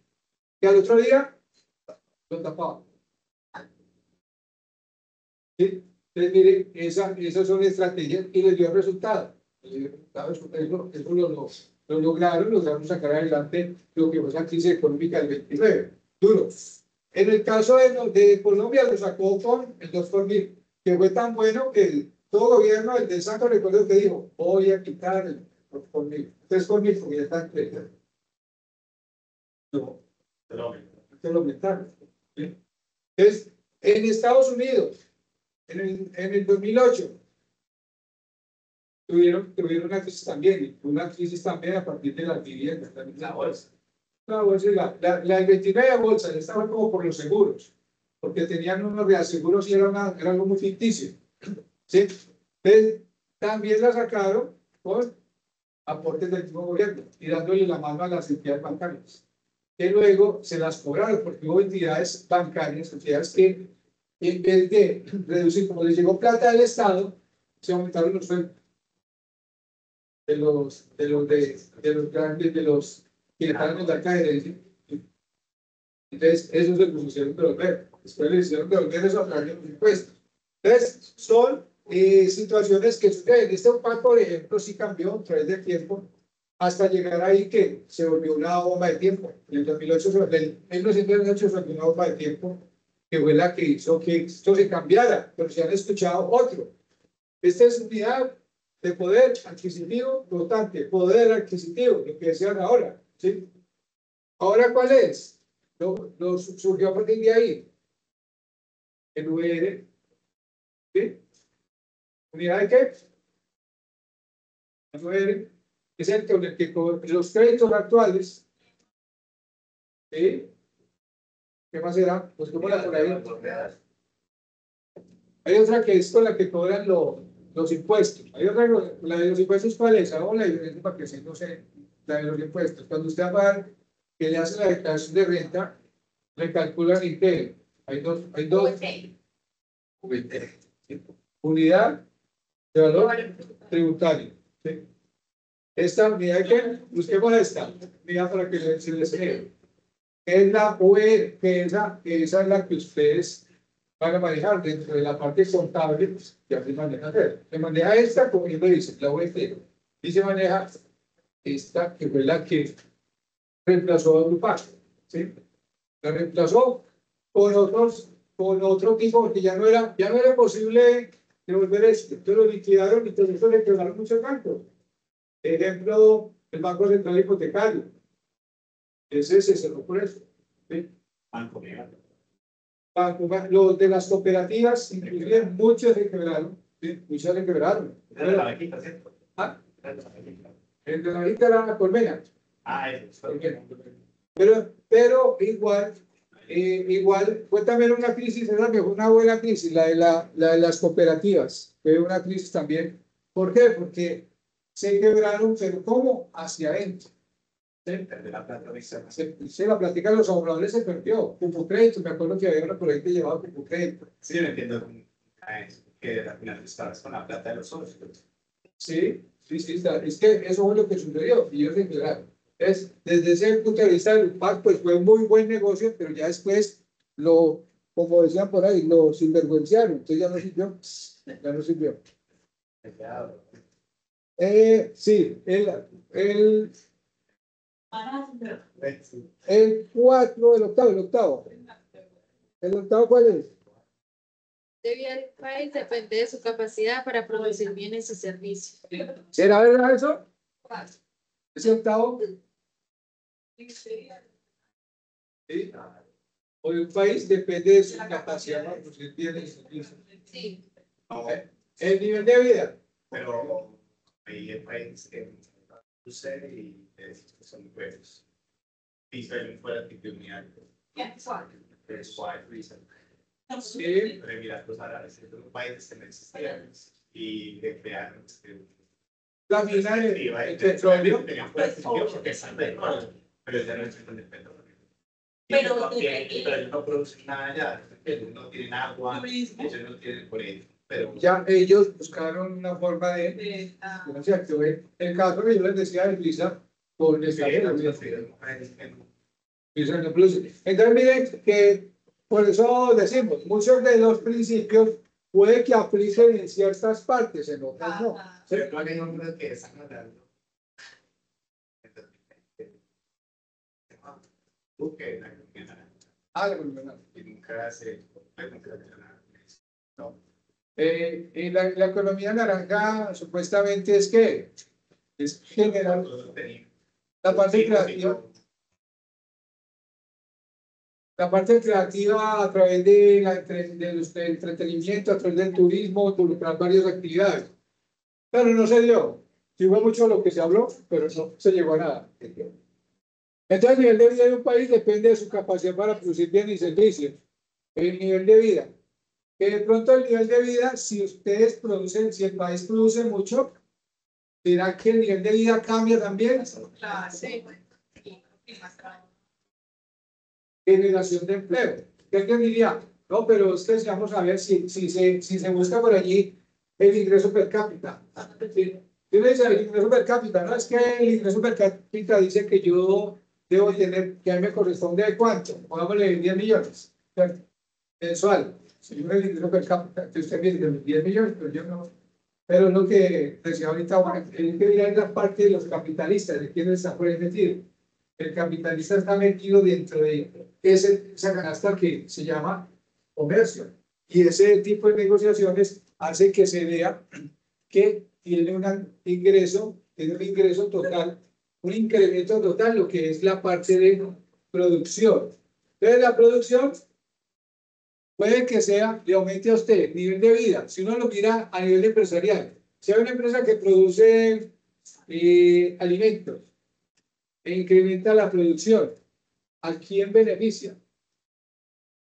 que al otro día lo tapaban. ¿Sí? Entonces, miren, esas son estrategias y les dio resultado. Eso lo lograron sacar adelante lo que fue la crisis económica del 29. Duro. En el caso de Colombia lo sacó con el 2 por mil, que fue tan bueno que todo gobierno, el de Santo, recuerdo que dijo, voy a quitar el 2 por mil, 3 por mil, porque ya están creciendo. No, se lo aumentaron. ¿Sí? Entonces, en Estados Unidos, en el 2008, tuvieron una crisis también a partir de las viviendas, la bolsa. La bolsa, la 29 bolsa estaba como por los seguros, porque tenían unos reaseguros y era algo muy ficticio. ¿Sí? Entonces, también la sacaron con aportes del mismo gobierno y dándole la mano a las entidades bancarias, que luego se las cobraron, porque hubo entidades bancarias, entidades que en vez de reducir, como les llegó plata del Estado, se aumentaron los sueldos de los grandes, de los que estaban en la calle. Entonces, eso se los hicieron devolver. Después les hicieron devolver eso a través de los impuestos. Entonces, son situaciones que suceden. Este OPAC, por ejemplo, sí cambió a través del tiempo hasta llegar ahí que se volvió una bomba de tiempo. En el 2008, en 1908 se volvió una bomba de tiempo que fue la que hizo que esto se cambiara, pero se han escuchado otro. Esta es unidad de poder adquisitivo flotante, poder adquisitivo, lo que decían ahora. ¿Sí? ¿Ahora cuál es? Surgió a partir de ahí. El UR. ¿Sí? ¿Unidad de qué? El UR es el con el que los créditos actuales. ¿Sí? ¿Qué más será? Pues como la por ahí. Hay otra que es con la que cobran los impuestos. Hay otra, la de los impuestos, ¿cuál es? Hago la diferencia para que se no sé, la de los impuestos. Cuando usted va que le hace la declaración de renta, le calculan ITER. Hay dos. Unidad de valor tributario. ¿Sí? Esta unidad que busquemos esta, mira para que se les quede. Es la UE, esa es la que ustedes van a manejar dentro de la parte contable que así maneja hacer. Se maneja esta, como yo le dice, la UE, y se maneja esta, que fue la que reemplazó a Grupal, ¿sí? La reemplazó con otro tipo, porque ya no era posible devolver esto. Entonces lo liquidaron y todo eso le quedaron muchos bancos. Ejemplo, el Banco Central Hipotecario. Ese se cerró por eso. ¿Sí? Los de las cooperativas, inclusive muchos se quebraron. ¿Sí? Muchos se quebraron. ¿Ah? El de la Vita era la colmena. Pero igual fue también una crisis, esa que fue una buena crisis, la de las cooperativas. Fue una crisis también. ¿Por qué? Porque se quebraron, pero ¿cómo? Hacia adentro. La plática de los ahorradores se perdió. Cupo crédito, me acuerdo que había una por ahí que llevaba cupo crédito. Sí, no entiendo que al final estabas con la plata de los socios. Sí, es que eso fue lo que sucedió y ellos se quebraron. Desde ese punto de vista del UPAC, pues fue un muy buen negocio, pero ya después como decían por ahí, lo sinvergüenciaron, entonces ya no sirvió. Sí, el 4, el octavo. ¿El octavo cuál es? Debía del país depende de su capacidad para producir bienes y servicios. ¿Será verdad eso? ¿Ese octavo? Sí. Hoy un país depende de su capacidad para producir bienes y servicios. Sí. El nivel de vida. Pero ahí el país que sucede y son buenos. Y salen fuera de unidad. Es wide reason. Sí. Pero mira, los árabes son un país que no existía y que crearon La mina de petróleo. pero ya no existen el petróleo. Pero Pero no producen nada ya, ellos no tienen agua, ellos no tienen por ello. Pero Ya ellos buscaron una forma de ¿no es cierto? El caso que yo les decía de Lisa con esta entonces miren que por eso decimos, muchos de los principios puede que apliquen en ciertas partes, en otras no. ¿Sí? pero hay nombres que están hablando. Porque la economía naranja. Y nunca se no. Y la economía naranja supuestamente es que es generar la parte creativa. La parte creativa a través del entretenimiento, a través del turismo, involucrar varias actividades. Claro, no se dio. Sí fue mucho lo que se habló, pero no se llegó a nada. Entonces, el nivel de vida de un país depende de su capacidad para producir bienes y servicios. El nivel de vida. Que de pronto el nivel de vida, si ustedes producen, si el país produce mucho, ¿será que el nivel de vida cambia también? Claro, sí. Generación de empleo. ¿Qué alguien diría? No, pero es que vamos a ver si se busca por allí el ingreso per cápita. ¿Sí? ¿Qué le dice el ingreso per cápita? No, es que el ingreso per cápita dice que yo debo tener, que a mí me corresponde de cuánto, pongámosle 10 millones mensual. Si yo el ingreso per cápita, que usted me dice 10 millones, pero yo no. Pero lo que decía ahorita, bueno, hay que mirar la parte de los capitalistas, de quienes está por ahí metido. El capitalista está metido dentro de esa canasta que se llama comercio. Y ese tipo de negociaciones hace que se vea que tiene un ingreso total, un incremento total, lo que es la parte de producción. Entonces, la producción puede que le aumente a usted el nivel de vida. Si uno lo mira a nivel empresarial, si hay una empresa que produce alimentos, e incrementa la producción. ¿A quién beneficia?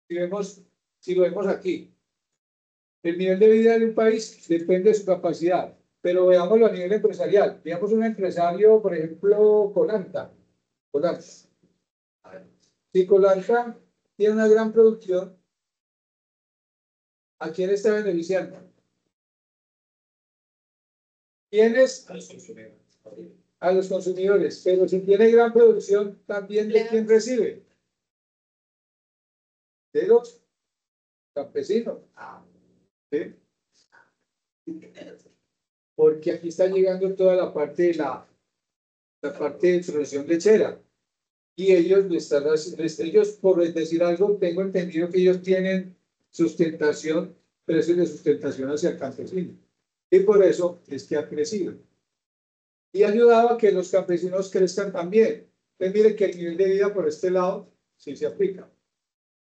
Si lo vemos aquí, el nivel de vida de un país depende de su capacidad, pero veámoslo a nivel empresarial. Veamos un empresario, por ejemplo, Colanta. Si Colanta tiene una gran producción, ¿a quién está beneficiando? ¿Quiénes? a los consumidores, pero si tiene gran producción, también de quién recibe. De los campesinos. ¿Sí? Porque aquí está llegando toda la parte de la parte de producción lechera. Y ellos, ellos, por decir algo, tengo entendido que ellos tienen sustentación, precios de sustentación hacia el campesino. Y por eso es que ha crecido. Y ha ayudado a que los campesinos crezcan también. Entonces, mire que el nivel de vida por este lado sí se aplica.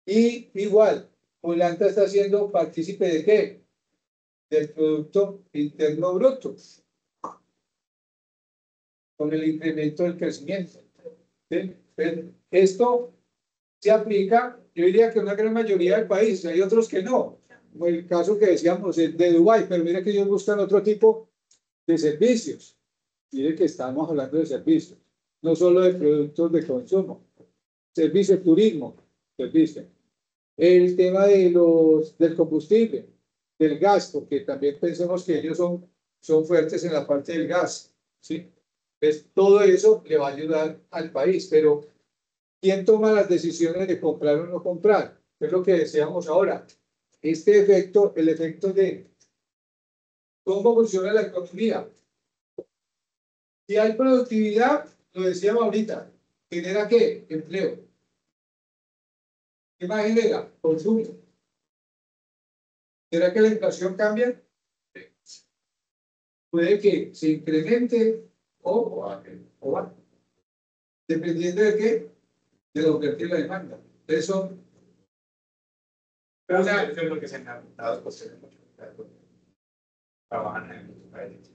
Y igual, Holanda está siendo partícipe de qué? Del Producto Interno Bruto. Con el incremento del crecimiento. ¿Sí? Pero esto se aplica, yo diría que una gran mayoría del país, hay otros que no, como el caso que decíamos de Dubái, pero mire que ellos buscan otro tipo de servicios. Mire que estamos hablando de servicios, no solo de productos de consumo, servicio, turismo, servicio. El tema de del combustible, del gas, porque también pensamos que ellos son fuertes en la parte del gas, ¿sí? Pues todo eso le va a ayudar al país, pero ¿quién toma las decisiones de comprar o no comprar? Es lo que decíamos ahora. Este efecto, el efecto de cómo funciona la economía. Si hay productividad, lo decíamos ahorita, ¿genera qué? Empleo. ¿Qué más genera? Consumo. ¿Será que la inflación cambia? Puede que se incremente o baje. ¿Dependiendo de qué? De la oferta y la demanda. Eso. Pero es porque se han adaptado cuestiones mucho. Trabajan en muchos países.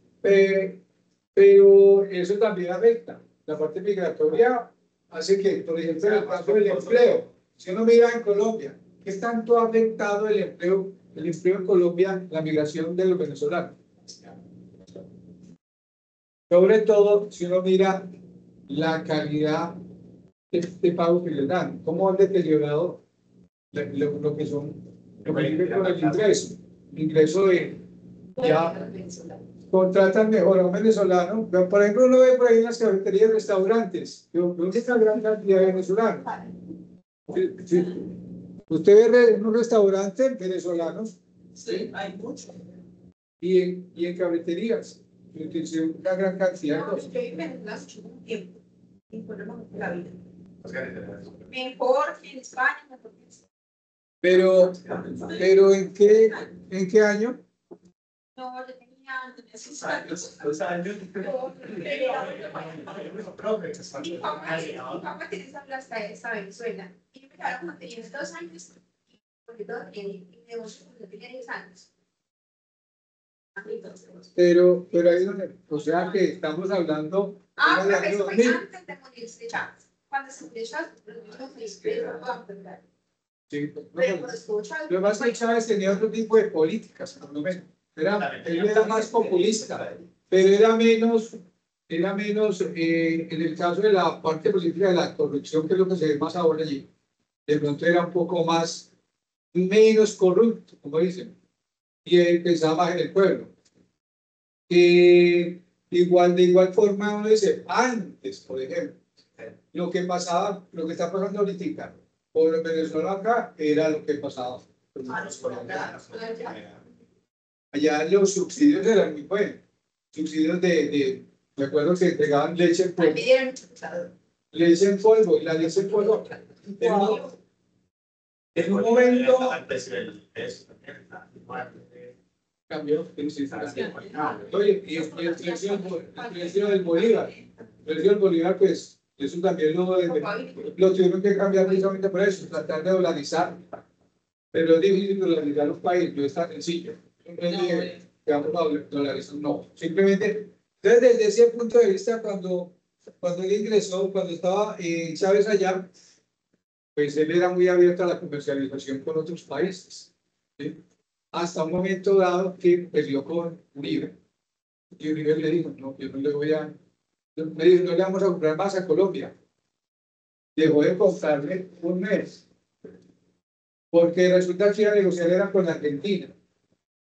Pero eso también afecta. La parte migratoria hace que, por ejemplo, en el caso del empleo, si uno mira en Colombia, ¿qué tanto ha afectado el empleo en Colombia, la migración de los venezolanos? Sobre todo, si uno mira la calidad de pago que les dan, cómo han deteriorado lo que son, lo que vive con el ingreso de, ya contratan mejor a un venezolano. Por ejemplo, uno ve por ahí en las cafeterías, restaurantes, ¿dónde está la gran cantidad de venezolanos? Sí. Usted ve en un restaurante venezolanos. Sí, hay muchos. Y en cafeterías, una gran cantidad de cosas. Que viven hace un tiempo y ponemos la vida. Mejor en España, mejor que en España. Pero ¿en qué año? No, yo tenía 2 años. 2 años. Mi papá tiene esa plaza esa Venezuela. Y me quedaron cuando tenía 2 años. Porque todo tiene negocio cuando tenía 10 años. Pero ahí donde, o sea que estamos hablando. Pero eso fue antes de morirse Chávez. Cuando se murió Chávez, Sí, pero estuvo Chávez. lo más que Chávez tenía otro tipo de políticas, por lo menos. Él era más populista, pero era menos en el caso de la parte política de la corrupción, que es lo que se ve más ahora allí. De pronto era un poco menos corrupto, como dicen, y él pensaba más en el pueblo. De igual forma, uno dice, antes, por ejemplo, lo que pasaba, lo que está pasando ahorita, por los venezolanos acá, era lo que pasaba. Allá los subsidios eran muy buenos. Subsidios me acuerdo que entregaban leche en polvo. Leche en polvo, y la leche en polvo. En un momento cambió. Oye, y el precio del Bolívar. El precio del Bolívar, pues, eso también lo tuvieron que cambiar precisamente por eso, tratar de dolarizar. Pero es difícil dolarizar un país, no es tan sencillo. Que vamos a dolarizar, no. Simplemente, entonces, desde ese punto de vista, cuando él ingresó, cuando estaba Chávez allá, pues él era muy abierto a la comercialización con otros países, ¿sí? Hasta un momento dado que peleó con Uribe. Y Uribe le dijo, no, yo no le voy a... Me dijo, no le vamos a comprar más a Colombia. Dejó de comprarle un mes. Porque resulta que iba a negociar era con Argentina.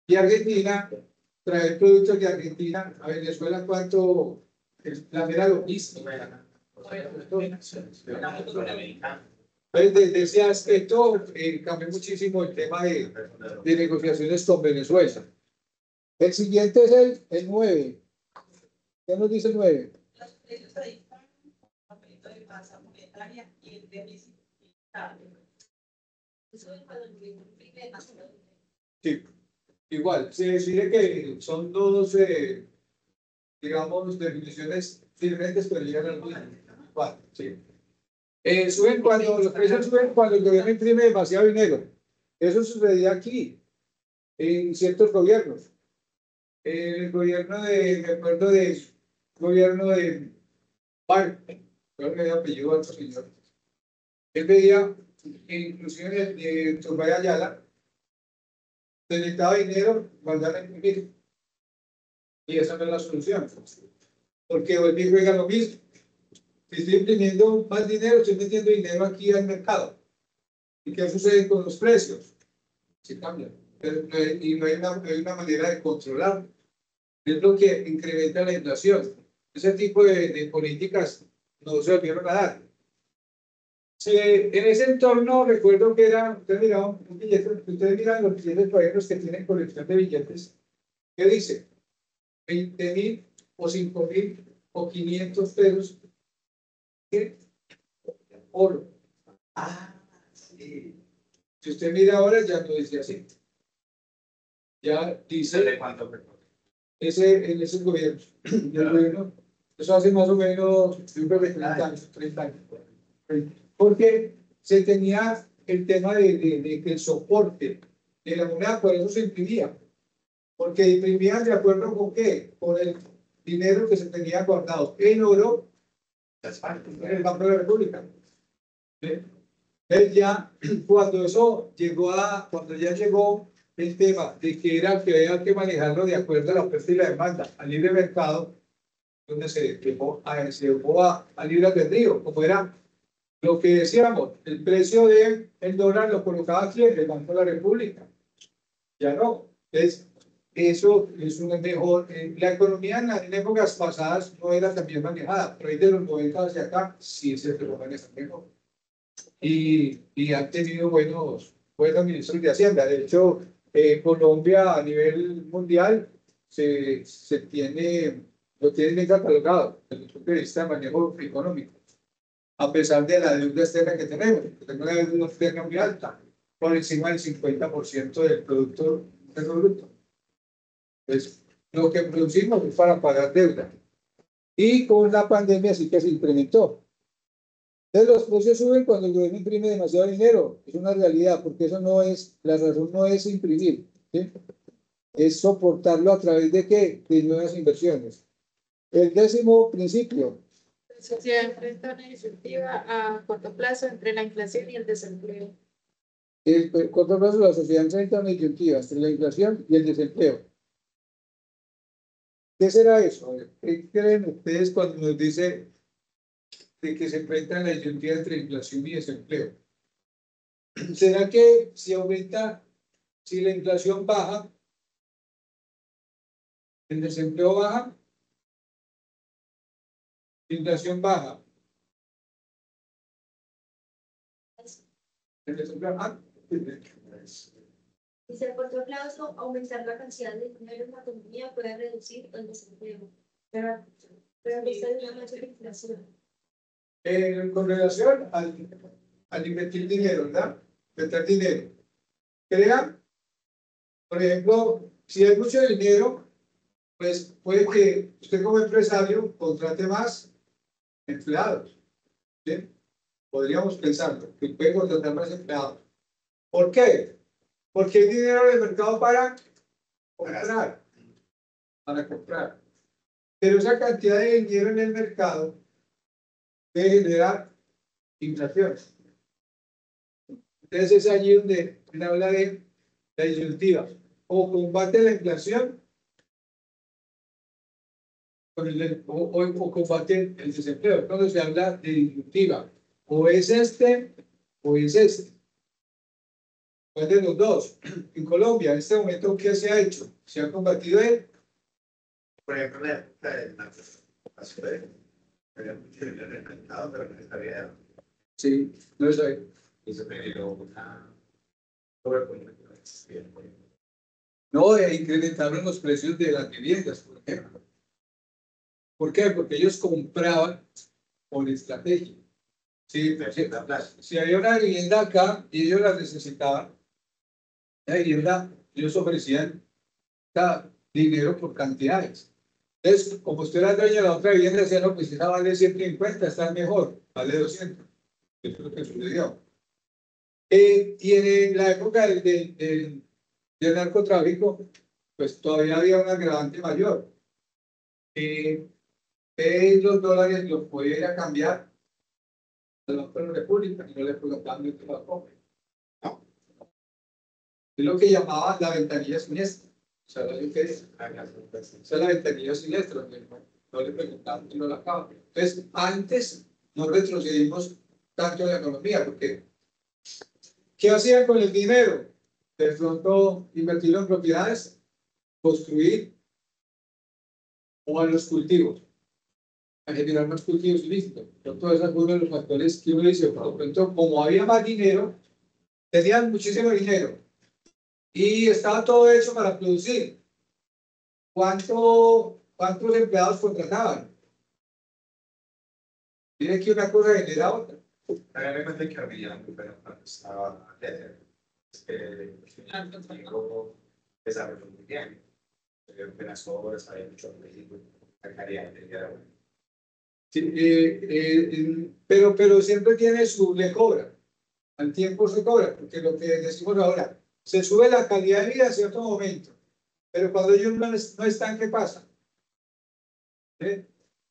Y Argentina trae productos de Argentina a Venezuela, ¿cuánto la mera logística. Americano. Entonces, desde ese aspecto cambió muchísimo el tema de negociaciones con Venezuela. El siguiente es el 9. ¿Qué nos dice el 9? Los precios se disparan, aumento de masa monetaria y el déficit fiscal. Eso es cuando el imprime demasiado. Sí, igual, se decide que son dos, digamos, definiciones diferentes, pero llegan al mismo. Igual, sí. Suben cuando los precios suben cuando el gobierno imprime demasiado dinero. Eso sucedía aquí, en ciertos gobiernos. El gobierno me acuerdo del gobierno de Bar, creo que había apellido al señor. Él veía, inclusive de Turbay Ayala, se necesitaba dinero, mandar a imprimir. Y esa no es la solución. Porque hoy juega lo mismo. Si estoy imprimiendo más dinero, estoy metiendo dinero aquí al mercado. ¿Y qué sucede con los precios? Se cambian. Y no hay una manera de controlar. Es lo que incrementa la inflación. Ese tipo de políticas no se volvieron a dar. En ese entorno, recuerdo que era, ustedes miraban un billete, ustedes miran los billetes todavía los que tienen colección de billetes. ¿Qué dice? 20.000 o 5.000 o 500 pesos. ¿Qué? Oro. Ah, sí. Si usted mira ahora, ya no dice así. Ya dice ¿De cuánto? en esos gobiernos. Y el gobierno, eso hace más o menos, yo creo que 30 años, 30 años. Porque se tenía el tema de que el soporte de la moneda, por eso se imprimía. Porque imprimían de acuerdo con qué? Con el dinero que se tenía guardado en oro en el Banco de la República. Entonces ya cuando eso llegó cuando ya llegó el tema de que era que había que manejarlo de acuerdo a la oferta y la demanda, al libre mercado, donde se llevó a libre albedrío, como era lo que decíamos, el precio del dólar lo colocaba aquí en el Banco de la República. Ya no. Entonces, eso es una mejor. La economía en épocas pasadas no era tan bien manejada, pero ahí de los 90 hacia acá sí se lo maneja mejor. Y han tenido buenos ministros de Hacienda. De hecho, Colombia a nivel mundial lo tiene bien catalogado desde el punto de vista de manejo económico, a pesar de la deuda externa que tenemos. Tenemos una deuda externa muy alta, por encima del 50% del Producto Interno Bruto. Pues lo que producimos es para pagar deuda. Y con la pandemia sí que se incrementó. Entonces los precios suben cuando el gobierno imprime demasiado dinero. Es una realidad, porque eso no es, la razón no es imprimir, ¿sí? Es soportarlo a través de qué? De nuevas inversiones. El 10º principio. La sociedad enfrenta una disyuntiva a corto plazo entre la inflación y el desempleo. El corto plazo, la sociedad enfrenta una disyuntiva entre la inflación y el desempleo. ¿Qué será eso? ¿Qué creen ustedes cuando nos dice de que se enfrenta la disyuntiva entre inflación y desempleo? ¿Será que si aumenta, si la inflación baja, el desempleo baja? La inflación baja. El desempleo baja. Dice, a corto plazo, aumentar la cantidad de dinero en la economía puede reducir el desempleo, pero realizar una mayor inflación. Con relación al invertir dinero, ¿verdad? Meter dinero. Crea, por ejemplo, si hay mucho dinero, pues puede que usted como empresario contrate más empleados. ¿Sí? Podríamos pensarlo, que puede contratar más empleados. ¿Por qué? Porque hay dinero en el mercado para comprar. Para comprar. Pero esa cantidad de dinero en el mercado debe generar inflación. Entonces es allí donde se habla de la disyuntiva. O combate la inflación o combate el desempleo. Cuando se habla de disyuntiva, o es este o es este. ¿Cuál de los dos? En Colombia, en este momento, ¿qué se ha hecho? Se ha combatido él. Por ejemplo, la Así fue. Había mucho dinero en el mercado, pero no sabía. Sí, no es ahí. Y se me dio una sobrecompra que no existía. No, incrementaron los precios de las viviendas, por ejemplo. ¿Por qué? Porque ellos compraban por estrategia. Si había una vivienda acá y ellos la necesitaban, la vivienda, ellos ofrecían dinero por cantidades. Entonces, como usted era dueño de la otra vivienda, decía, no, pues esa vale 150, está mejor, vale 200. Eso es lo que sucedió. Y en la época del narcotráfico, pues todavía había un agravante mayor. Los dólares los podía ir a cambiar a la otra república y no le colocaban el trabajo. ¿No? Es lo que llamaban la ventanilla siniestra. O sea, la ventanilla siniestra, donde no le preguntaban y no la acaban. Entonces, antes no retrocedimos tanto en la economía, porque ¿qué hacían con el dinero? De pronto invertirlo en propiedades, construir o en los cultivos, a generar más cultivos ilícitos. Todo eso es uno de los factores que uno dice, por pronto, como había más dinero, tenían muchísimo dinero y estaba todo hecho para producir. ¿Cuántos empleados contrataban? Miren que una cosa genera otra. Háganme cuenta que había un fenómeno que estaba es que el desarrolló muy bien. Apenas obras, había mucho México, la calidad de vida. Sí, pero siempre tiene su le cobra. Al tiempo se cobra, porque lo que decimos ahora, se sube la calidad de vida a cierto momento, pero cuando ellos no están, ¿qué pasa? ¿Qué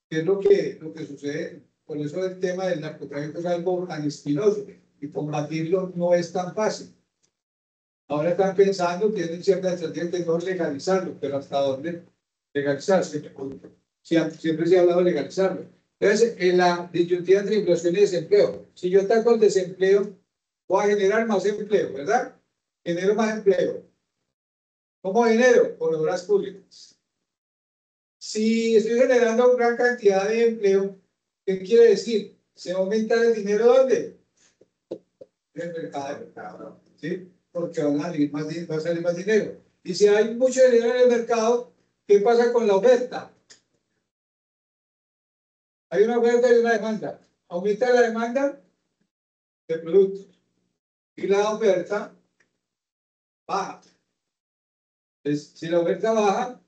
es lo que sucede? Por eso el tema del narcotráfico es algo tan espinoso y combatirlo no es tan fácil. Ahora están pensando, tienen cierta estrategia de no legalizarlo, pero ¿hasta dónde legalizarse? Siempre se ha hablado de legalizarlo. Entonces, en la disyuntiva entre inflación y desempleo, si yo ataco el desempleo, voy a generar más empleo, ¿verdad? Genero más empleo. ¿Cómo genero? Por obras públicas. Si estoy generando gran cantidad de empleo, ¿qué quiere decir? ¿Se aumenta el dinero dónde? En el mercado, ¿sí? Porque va a salir más dinero. Y si hay mucho dinero en el mercado, ¿qué pasa con la oferta? Hay una oferta y una demanda. Aumenta la demanda de productos y la oferta baja. Entonces, si la oferta baja,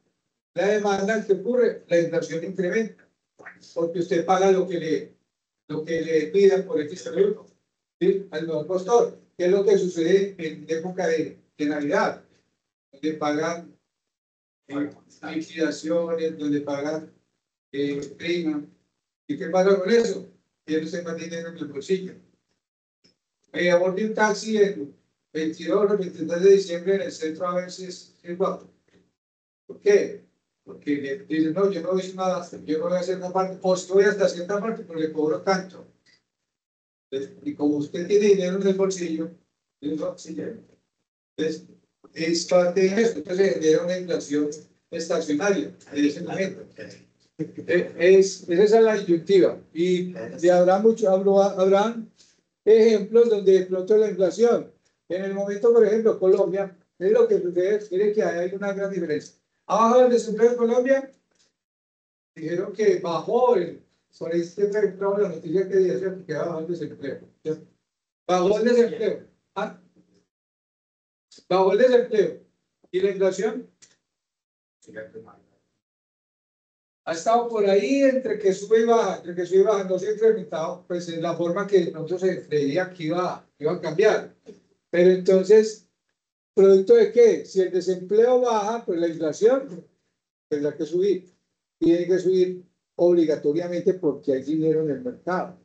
la demanda, ¿qué ocurre? La inflación incrementa, porque usted paga lo que le pidan por X producto, ¿sí? Al mejor postor. ¿Qué es lo que sucede en época de Navidad? Donde pagan liquidaciones, donde pagan prima. ¿Y qué pasa con eso? Tiene usted más dinero en el bolsillo. Abordé un taxi el 22 o 23 de diciembre en el centro a ver si es guapo. ¿Por qué? Porque le dicen, no, yo no hice nada, yo no voy a hacer una parte, o si voy hasta cierta parte, pero le cobro tanto. Y como usted tiene dinero en el bolsillo, entonces es parte de esto, entonces genera una inflación estacionaria en ese momento. Esa es la disyuntiva. Y habrán ejemplos donde de pronto la inflación, en el momento, por ejemplo, Colombia, es lo que sucede, miren que hay una gran diferencia. ¿Ha bajado el desempleo en Colombia? Dijeron que bajó, por ahí se registró la noticia que decía que bajó el desempleo. Bajó el desempleo. ¿Ah? Bajó el desempleo. ¿Y la inflación? Ha estado por ahí entre que sube y baja, no se ha incrementado, pues en la forma que nosotros se creía que iba a cambiar. Pero entonces, ¿producto de qué? Si el desempleo baja, pues la inflación tendrá que subir. Tiene que subir obligatoriamente porque hay dinero en el mercado.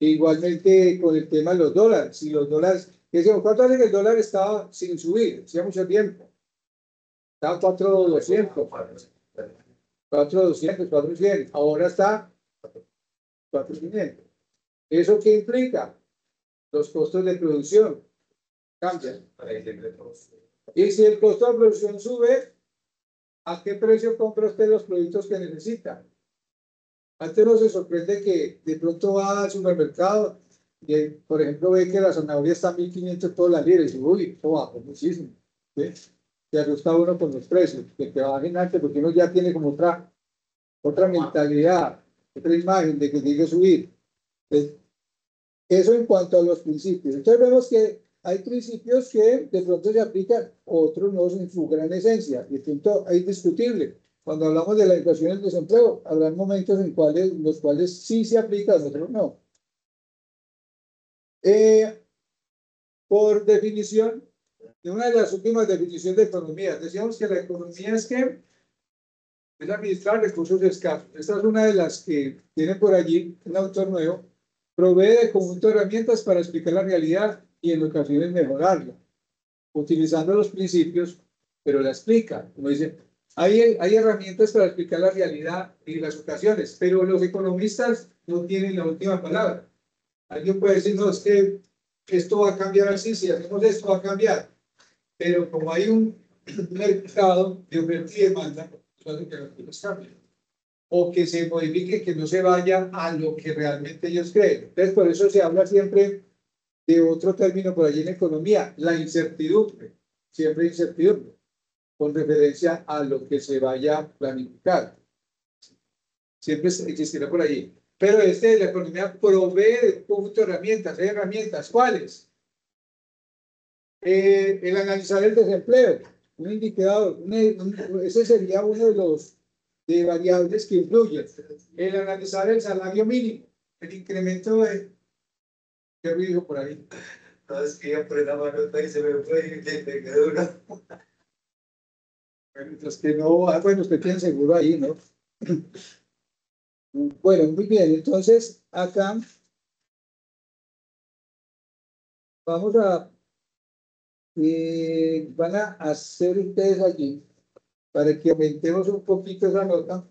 Igualmente con el tema de los dólares. Si los dólares, ¿cuánto hace que el dólar estaba sin subir? Hacía mucho tiempo. Estaba 4.200. 4.200, 4.100. Ahora está 4.500. ¿Eso qué implica? Los costos de producción cambian. Y si el costo de producción sube, ¿a qué precio compra usted los productos que necesita? Antes no se sorprende que de pronto va al supermercado y, por ejemplo, ve que la zanahoria está a 1.500 todas las libras y dice, uy, esto bajó muchísimo. ¿Sí? Se asusta uno con los precios, que bajen antes porque uno ya tiene como otra mentalidad, otra imagen de que tiene que subir. Entonces, eso en cuanto a los principios. Entonces vemos que hay principios que de pronto se aplican, otros no en su gran esencia. Y el punto es discutible. Cuando hablamos de la inflación y el desempleo, habrá momentos en los cuales sí se aplica, otros no. Por definición, de una de las últimas definiciones de economía, decíamos que la economía es administrar recursos escasos. Esta es una de las que tiene por allí un autor nuevo. Provee de conjunto de herramientas para explicar la realidad y en ocasiones mejorarla, utilizando los principios, pero la explica. Como dice, hay herramientas para explicar la realidad y las ocasiones, pero los economistas no tienen la última palabra. Alguien puede decir, no, es que esto va a cambiar así, si hacemos esto va a cambiar. Pero como hay un mercado de oferta y demanda, hace que las cosas cambien. O que se modifique, que no se vaya a lo que realmente ellos creen. Entonces, por eso se habla siempre de otro término por allí en economía, la incertidumbre. Siempre incertidumbre, con referencia a lo que se vaya a planificar. Siempre existirá por allí. Pero la economía provee de un conjunto de herramientas. ¿Hay herramientas? ¿Cuáles? El analizar el desempleo, un indicador, ese sería uno de los variables que influyen. El analizar el salario mínimo, el incremento de... ¿Qué ruido por ahí? No, es que yo por la mano y se me fue y te quedó una. Bueno, mientras que no, bueno, usted tiene seguro ahí, ¿no? Bueno, muy bien, entonces acá vamos a, van a hacer ustedes allí, para que aumentemos un poquito esa nota,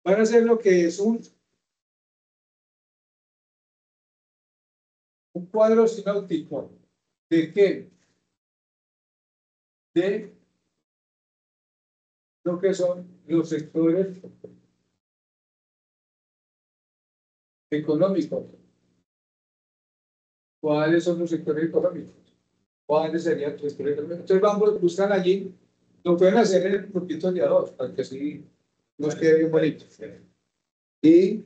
van a hacer lo que es un cuadro sinóptico. ¿De qué? De lo que son los sectores económicos. ¿Cuáles son los sectores económicos? ¿Cuáles serían los sectores económicos? Entonces vamos, buscan allí, lo pueden hacer en el grupito de a dos, para que así nos quede bien bonito. Y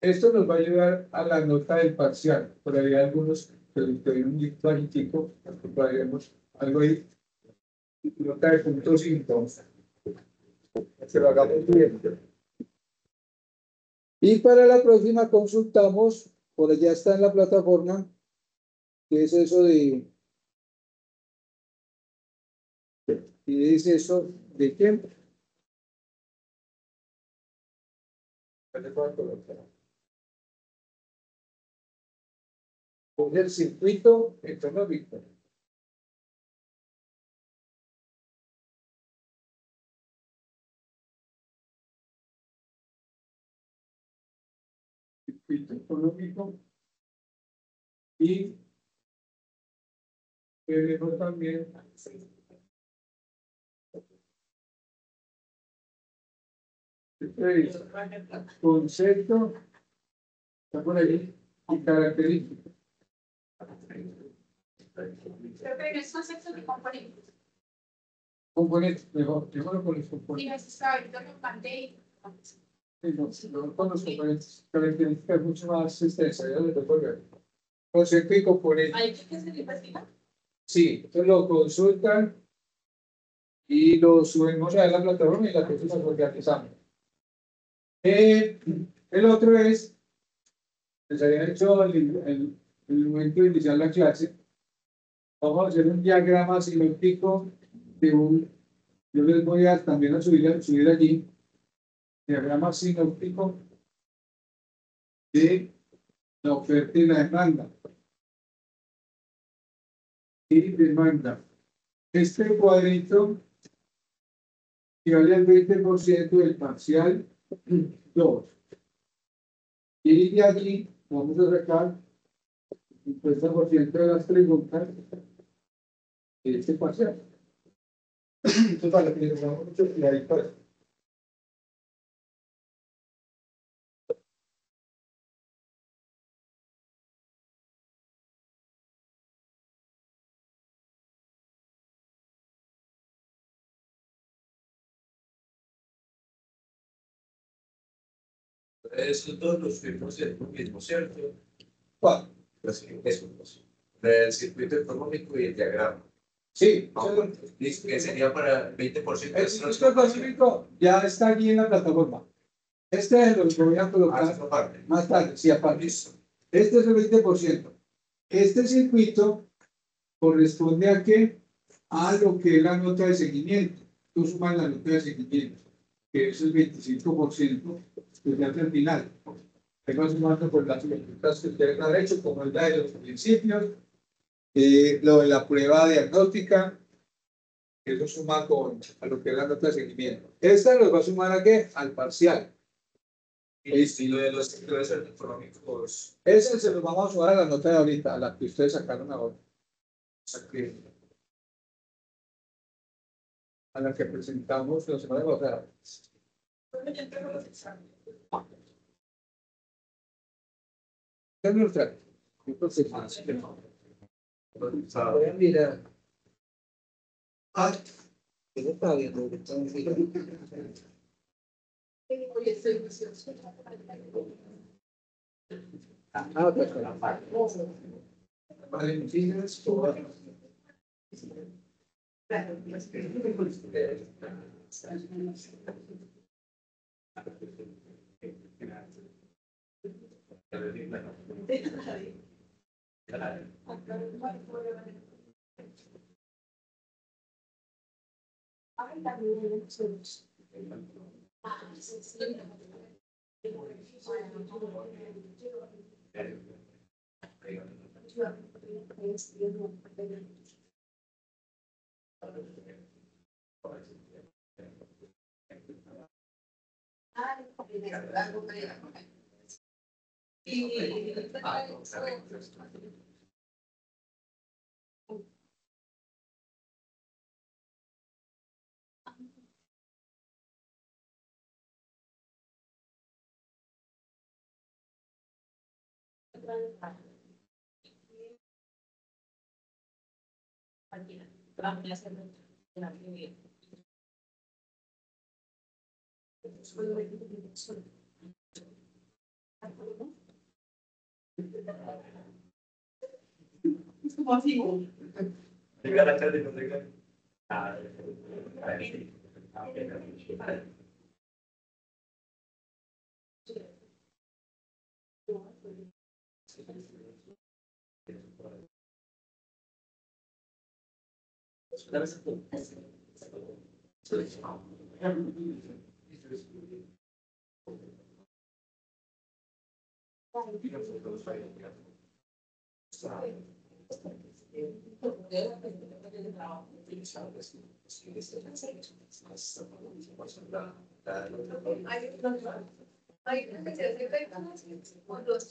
esto nos va a ayudar a la nota del parcial. Por ahí hay algunos que tienen un link bajitico, por ahí vemos algo ahí. Nota de punto 5. Se lo hagamos bien. Y para la próxima consultamos, por allá está en la plataforma, que es eso de... ¿Y es eso de tiempo? Es el circuito económico. Circuito económico. Y veremos también concepto, está por allí, y características. Pero es concepto de componentes. Componentes, mejor con los Y componentes. necesitaba ahorita lo planteé. Sí, no, con los componentes, características mucho más extensas, ya les recuerdo. Concepto y componente. ¿Hay que se le investiga? Sí, entonces lo consultan y lo subimos a la plataforma y la cosa nos organizamos. El otro es, les había hecho el momento de iniciar la clase, vamos a hacer un diagrama sinóptico de yo les voy a también subir allí, diagrama sinóptico de la oferta y la demanda. Y demanda. Este cuadrito equivale al 20% del parcial 2. Y de allí vamos a sacar el 50% de las preguntas de este parcial. Entonces, para que tengamos mucho cuidado. Eso todos los firmos es lo mismo, ¿cierto? ¿Cuál? El circuito económico y el diagrama. Sí, Dice que sería para el 20% de el circuito económico ya está aquí en la plataforma. Este lo voy a colocar más tarde, sí, aparte. Este es el 20%. Este circuito corresponde a qué? A lo que es la nota de seguimiento. Tú sumas la nota de seguimiento, que es el 25%, que ya al final. Ahí vas sumando por las preguntas que ustedes han hecho, como el de los principios, lo de la prueba diagnóstica, eso suma a lo que es la nota de seguimiento. Esta lo va a sumar a qué? Al parcial. Y lo de los sectores económicos. Ese se lo vamos a sumar a la nota de ahorita, a la que ustedes sacaron ahora. O sea que a la que presentamos la semana pasada. ¿Qué es nuestra? Entonces, voy a mirar. Ah, ¿qué no está viendo? Ah, otra cosa. Valentina Escobar.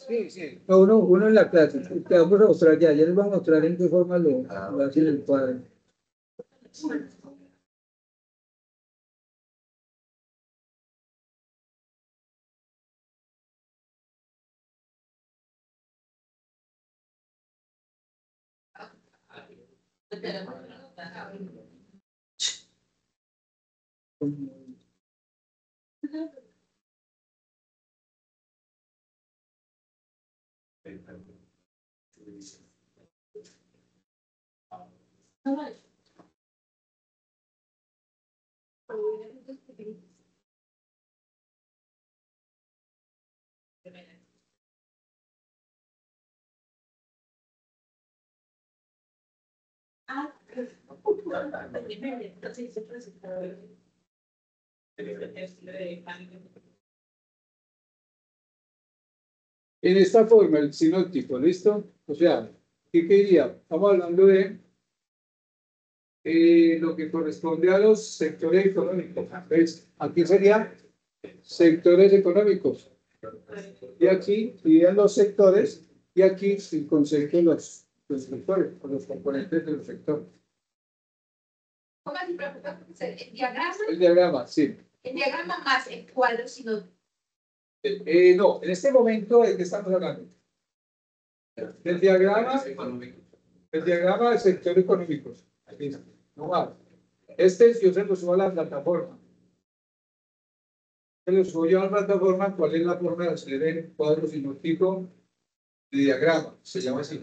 Sí, sí. Uno en la clase, te vamos a mostrar ya les vamos a mostrar en qué forma lo hacen el cuadro. En esta forma, el sinóptico, ¿listo? O sea, ¿qué diría? Estamos hablando de lo que corresponde a los sectores económicos. Entonces, aquí serían sectores económicos. Y aquí irían los sectores, y aquí el concepto de los sectores, o los componentes de los sectores. Póngase preocupa porque El diagrama, sí. el diagrama más el cuadro, sino No, en este momento, ¿de qué estamos hablando? Del diagrama económico. El diagrama del sector económico. Aquí está. No más. Yo se lo subo a la plataforma. Se lo subo yo a la plataforma. ¿Cuál es la forma de hacer el cuadro sinóptico de diagrama? Se llama así.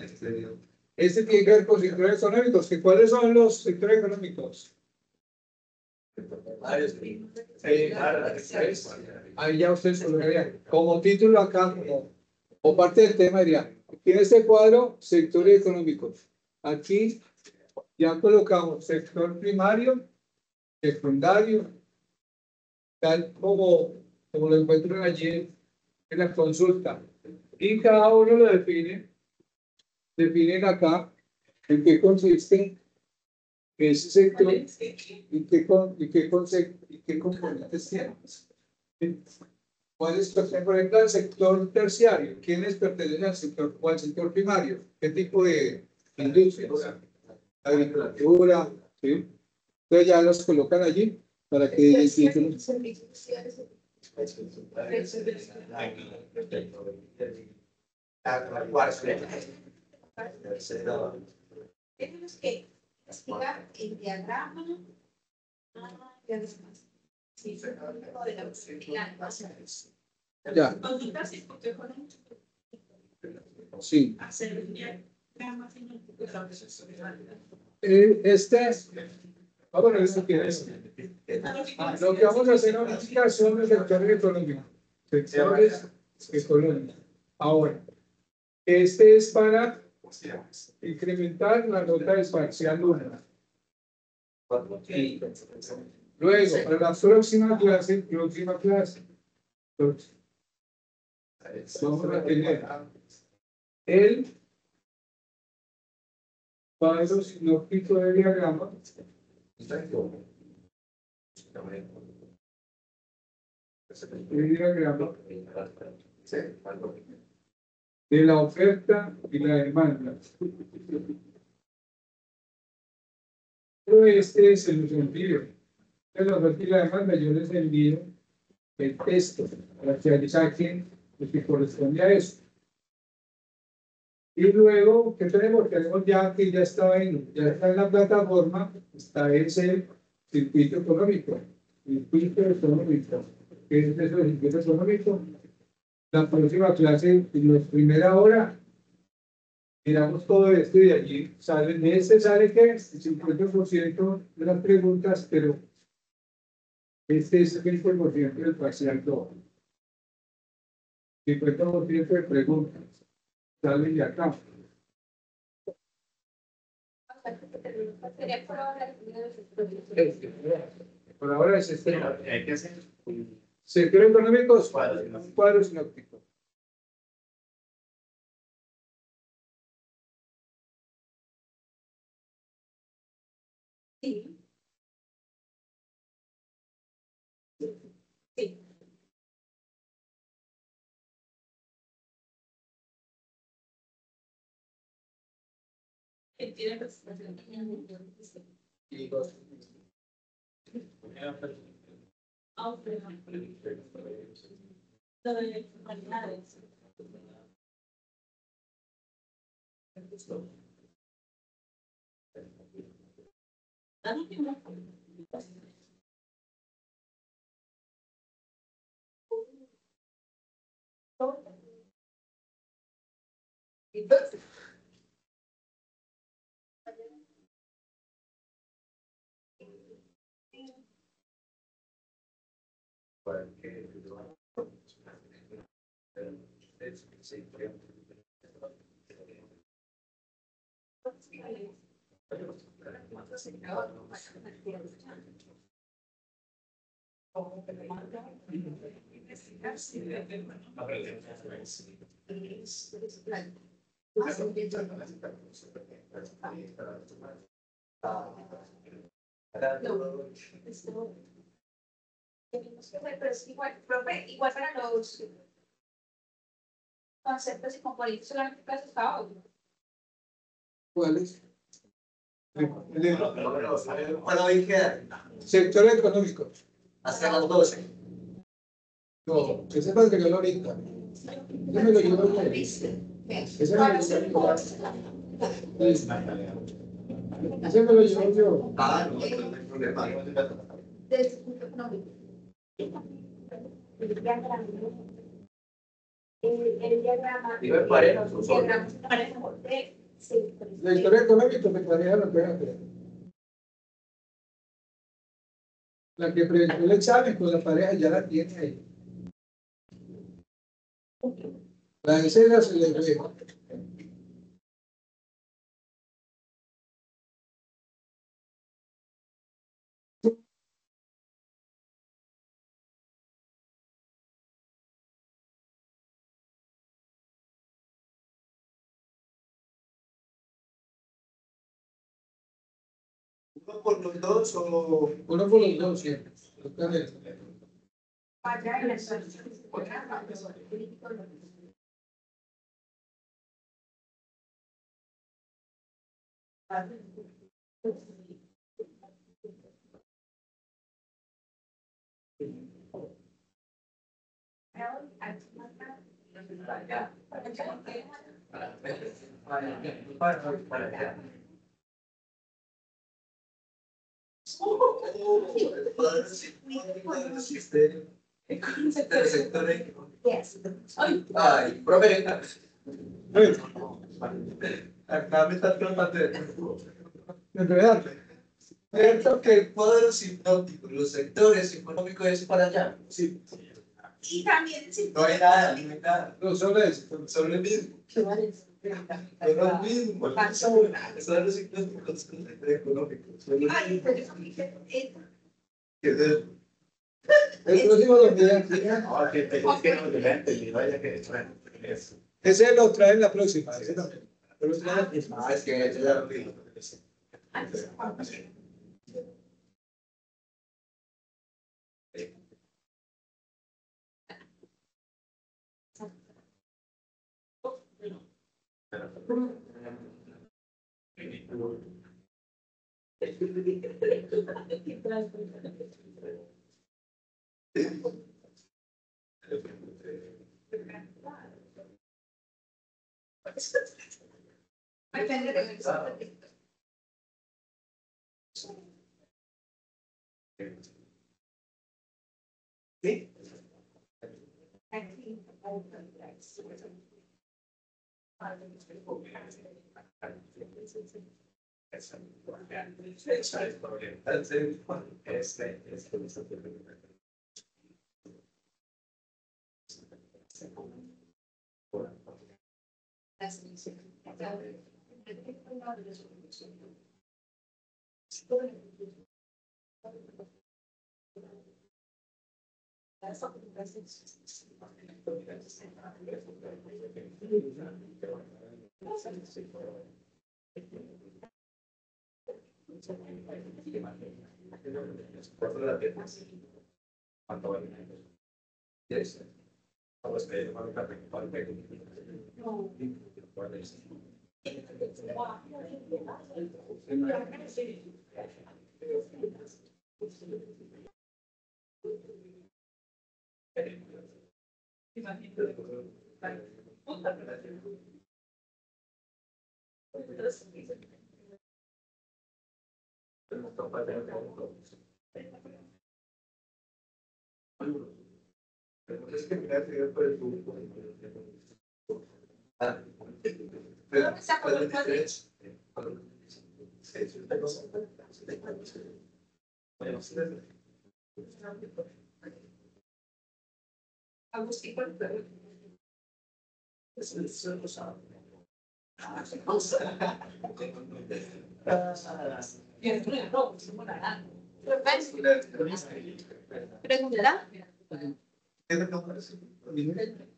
Este tiene que ver con sectores económicos. ¿Cuáles son los sectores económicos? Ahí ya ustedes colocarían como título acá, o parte del tema diría, en este cuadro, sectores económicos. Aquí ya colocamos sector primario, secundario, tal como lo encuentran allí en la consulta. Y cada uno lo definen acá en qué consiste ese sector y qué componentes tiene. ¿Cuáles pertenecen, por ejemplo, al sector terciario? ¿Quiénes pertenecen al sector o al sector primario? ¿Qué tipo de industria? Agricultura, ¿sí? Entonces ya los colocan allí para que identifiquen. tenemos que explicar el diagrama. Ya después. Sí, de la Ya. Consultas y porque con un Sí. hacer el diagrama sinóptico de la persona. Bueno, eso que es. Lo que vamos a hacer ahorita son los sectores económicos. Sectores económicos. Ahora, este es para incrementar la nota de parcial 1. Luego, para la próxima clase, vamos a tener el cuadro sinóptico del diagrama. El diagrama de la oferta y la demanda. Pero este es el sentido. En la oferta y la demanda yo les envío el texto para que saquen lo que corresponde a eso. Y luego, ¿qué tenemos? Tenemos ya que ya está en la plataforma, está ese circuito económico. Circuito económico. ¿Qué es eso del circuito económico? La próxima clase, en la primera hora, miramos todo esto y de allí sale, de este sale que el 50% de las preguntas, pero este es el 20% del parcial 2. 50% de preguntas salen de acá. sería por ahora Por ahora es este. Hay que hacer Sector económicos, cuadro sinóptico. sí. Sí. Tiene presentación. Lo de formalidades. Entonces, pero es igual, profe, igual para los conceptos y componentes solamente para sus trabajos. ¿Cuáles? Para hoy queda Sector económico. hasta las 12. No, ese es más que yo ahorita. Ese me lo llevo yo. Ese me lo llevo yo. Ese me lo llevo yo. Ah, no, no hay problema. Desde el punto económico. El diagrama. El diagrama. Digo, en pareja, El son diagrama de pareja de sectores. Sector económico me pareja la pena. La que presentó el examen con la pareja ya la tiene ahí. La escena se le ve. ¿Uno por los dos o...? Uno por los dos siempre. Allá en la situación del programa, los políticos, Ay, profe. Acá me está tratando de... Cierto que el cuadro sinóptico, los sectores económicos es para allá. Sí. y también si No hay nada, no hay nada. No, solo eso. Son el mismo. Son los mismos. Son los sinópticos económicos. Son los ay, mismos. pero eso me dice, ¿Qué es eso? El próximo lo miran. No, que te es que no te la entendí, vaya que eso. Ese lo traen la próxima. Ese también. Pero es la misma. Ah, es que eso ya lo vi. depende de lo que ¿Sí? Es que mira, te digo por el público. Ah, pero, ¿cuál es la diferencia? Agustín, ¿preguntará? ¿Qué te parece? Ah, bueno.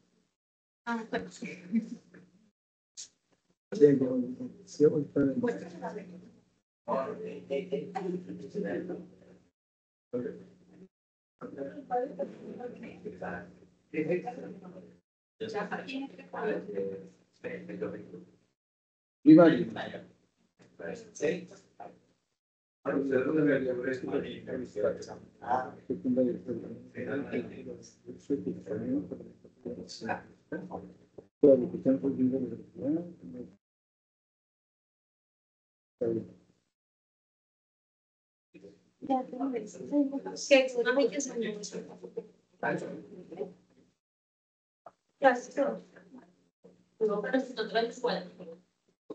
Primario. Sí.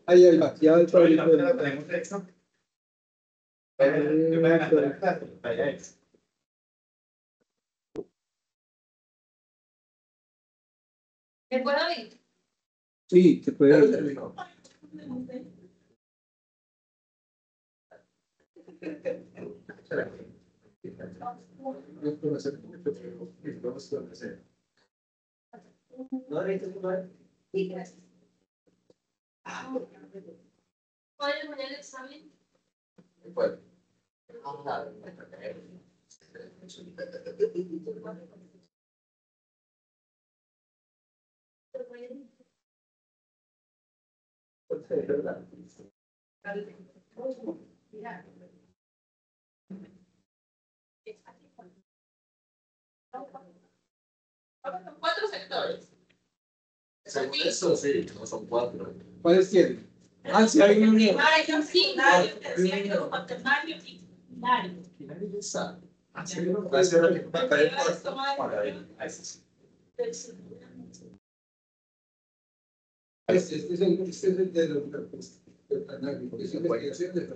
Ahí va, ya el Ahorita favorito. no tenemos texto. Yo me adelanto la clase, vaya eso. ¿Me puedo oír? Sí, te puede hacer. Sí, gracias. ¿Puedes poner el examen? Son 4 sectores. Eso sí, no son 4. ¿Cuáles tienen? Ah, sí, hay uno nuevo. Primario, secundario, terciario, cuaternario y finario. Este es el de los es investigación de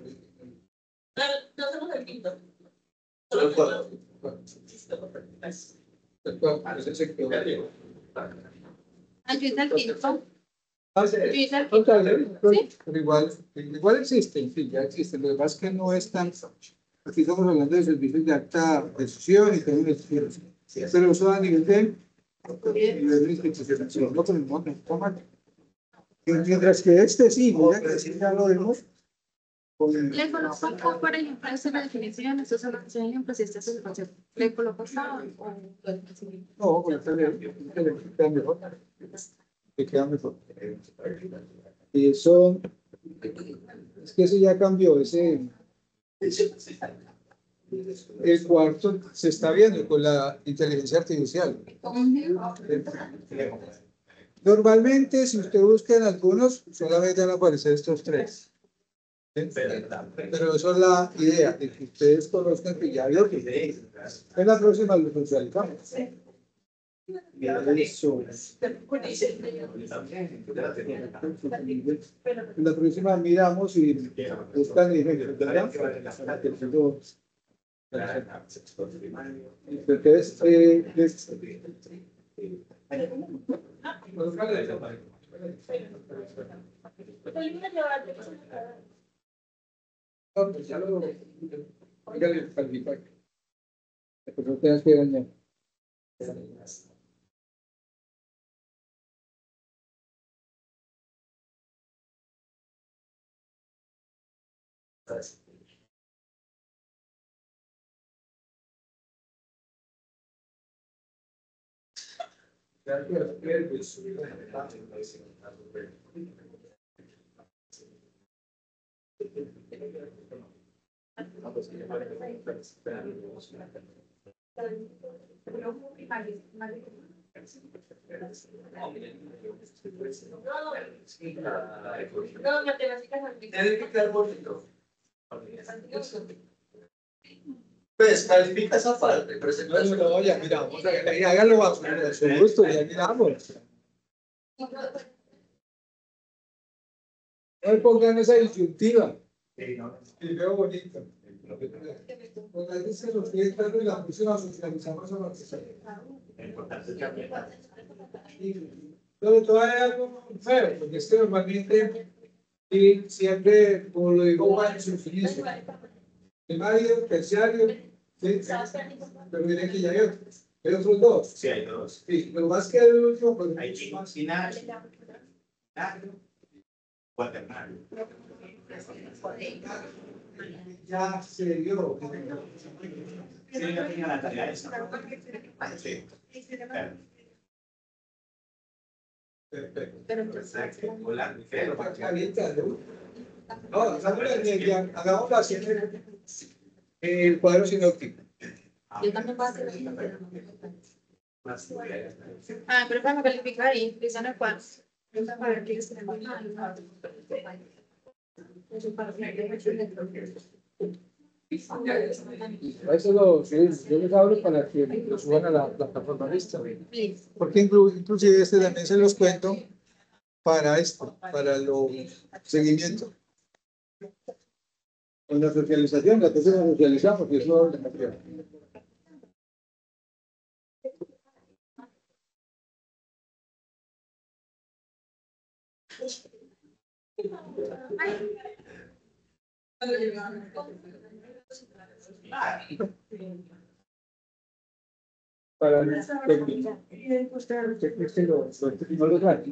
No somos el quinto. Solo el 4. es el sector. Ah, yo hice el quinto. Ah, Yo hice el Total, quinto. ¿Sí? pero igual existen, sí, ya existen. Lo que pasa es que no es tan. Aquí estamos hablando de servicios de alta decisión y también de decisiones. Pero eso a nivel de institucional, no tenemos automático. Mientras que este sí, mira que sí ya lo vemos. Le coloco acá, por ejemplo, esta es la definición, estos son los ejemplos y este es el concepto. Le coloco acá o No, con este queda mejor. Te queda mejor. Y eso, es que ese ya cambió, el cuarto se está viendo con la inteligencia artificial. Normalmente, si usted busca en algunos, solamente van a aparecer estos 3. Pero eso es la idea, de que ustedes conozcan que ya vio que en la próxima lo visualizamos. Eso. En la próxima miramos y buscan y dicen, ¿verdad? Entonces, no, pues ya lo dígale calificar. Pues no tengas que dañar. No, matemáticas Tiene que quedar bonito. Pues califica esa parte, presentación. No, ya miramos, hágalo bajo su gusto, ya miramos. No me pongan esa disyuntiva. Y veo bonito. Porque ahí se los estoy entrando y la próxima socializamos a los que pero todavía hay algo feo, porque es que normalmente y siempre, como lo digo, va en sus inicios. Primario, terciario, sí, pero miren que ya hay otros 2. Sí, hay 2. Sí, lo más que el último, pues, Hay finario, cuaternario. ya se dio. Sí, ya tenía la tarea esa. Sí. Claro. Perfecto. Volando. No, hagamos la siguiente. El cuadro sinóptico. Yo también voy a hacer eso. Ah, pero para calificar y empiezan a cuál. Para ver qué es. Eso yo les hablo para que lo suban a la plataforma esta. Porque inclusive este también se los cuento para esto, para los seguimientos. Con la socialización, la cosa la socializamos y eso es material. Para el técnico. No lo trae.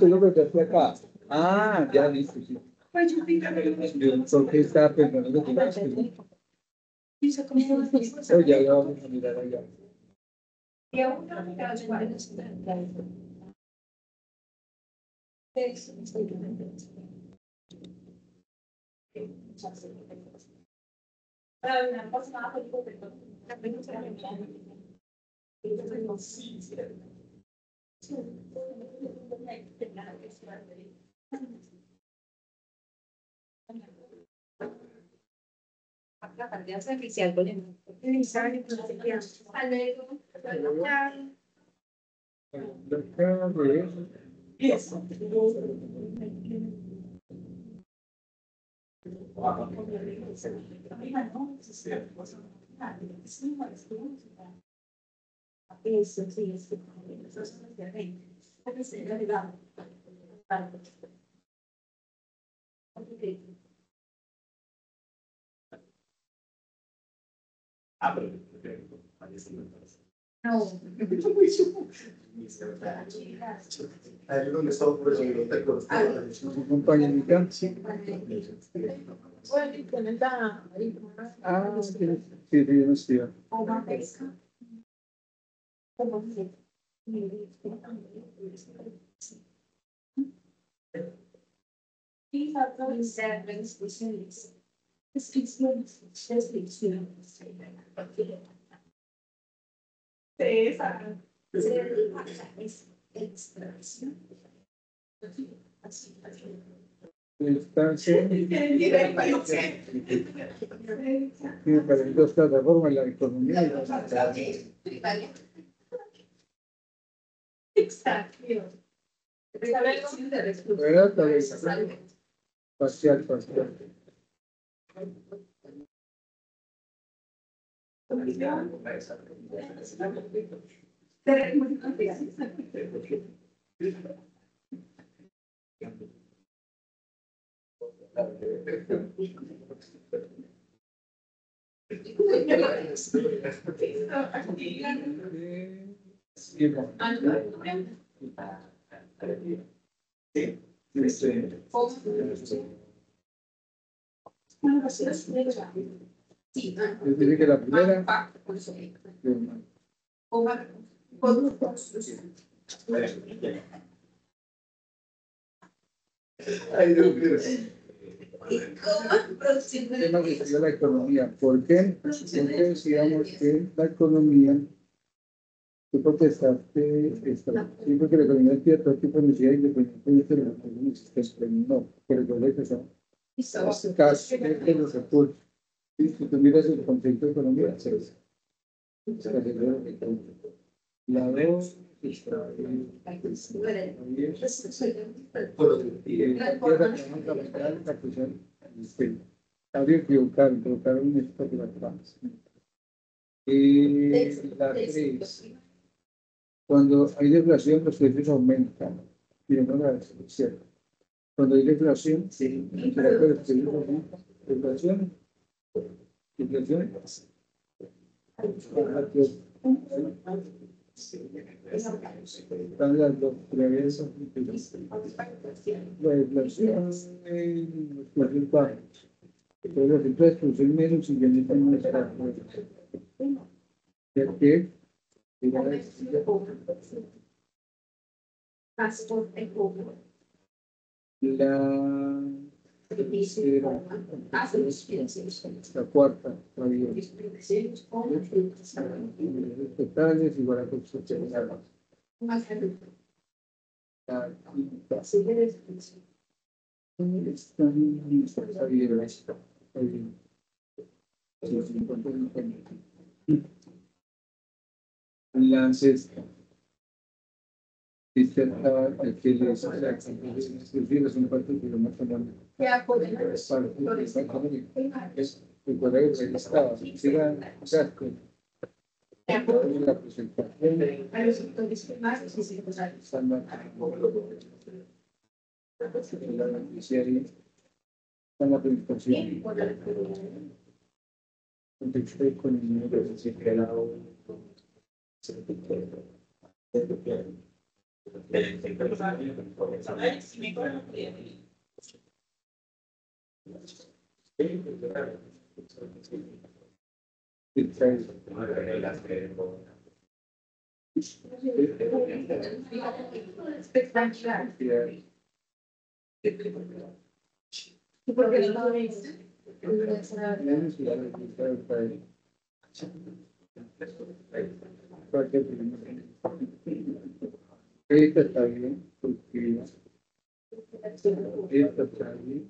Tú lo meterste acá. Ya listo, sí. Porque está pensando que ya lo vamos a mirar allá. La parte oficial, Ahí donde está por eso, no te Compañerita. Sí, yo no estoy. Para dos plataformas, la economía y la parcial. Dice que la primera. Ay, Dios mío. Tema que estudia la economía. ¿Por qué? Porque decíamos que la economía, tú protestaste, siempre que la economía tiene todo tipo de necesidad independientemente de los recursos, pero no, pero yo le digo, escasez de los recursos. Si tú miras el concepto de economía, es la dos habría que colocar un esto de las bases. La tres, cuando hay deflación, los precios aumentan. Y no la cierto. Cuando hay deflación, deflación, están las dos previas, la deflación en los precios bajos, pero los impuestos son menos y ya no están más bajos. Ya que La cuarta, radial. Totales igual a construcción. La quinta. Está bien. Está bien. La sexta. Esta aquí es una parte que lo más común. Es parte es el correo registrado. Siga, o sea, la presentación la beneficiaria está la presentación. Contexto con el número de certificado. ¿Y por qué no lo viste? Esta está bien, porque esta está bien.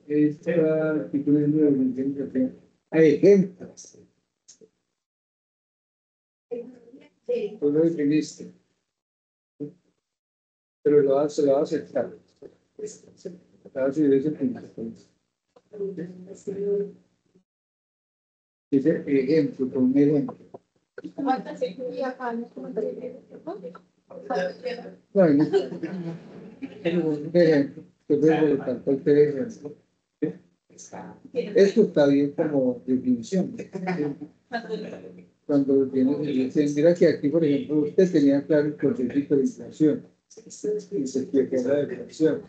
Esta artículo de organización. Hay ejemplos. Tú lo definiste, pero se lo va a aceptar. A ver si ves el punto. Dice ejemplo, con un ejemplo. No, no. Un ejemplo. Te voy a colocar cualquier ejemplo. Esto está bien como definición. Cuando tienes, mira que aquí, por ejemplo, usted tenía claro el concepto de inflación. Y se explica la deflación.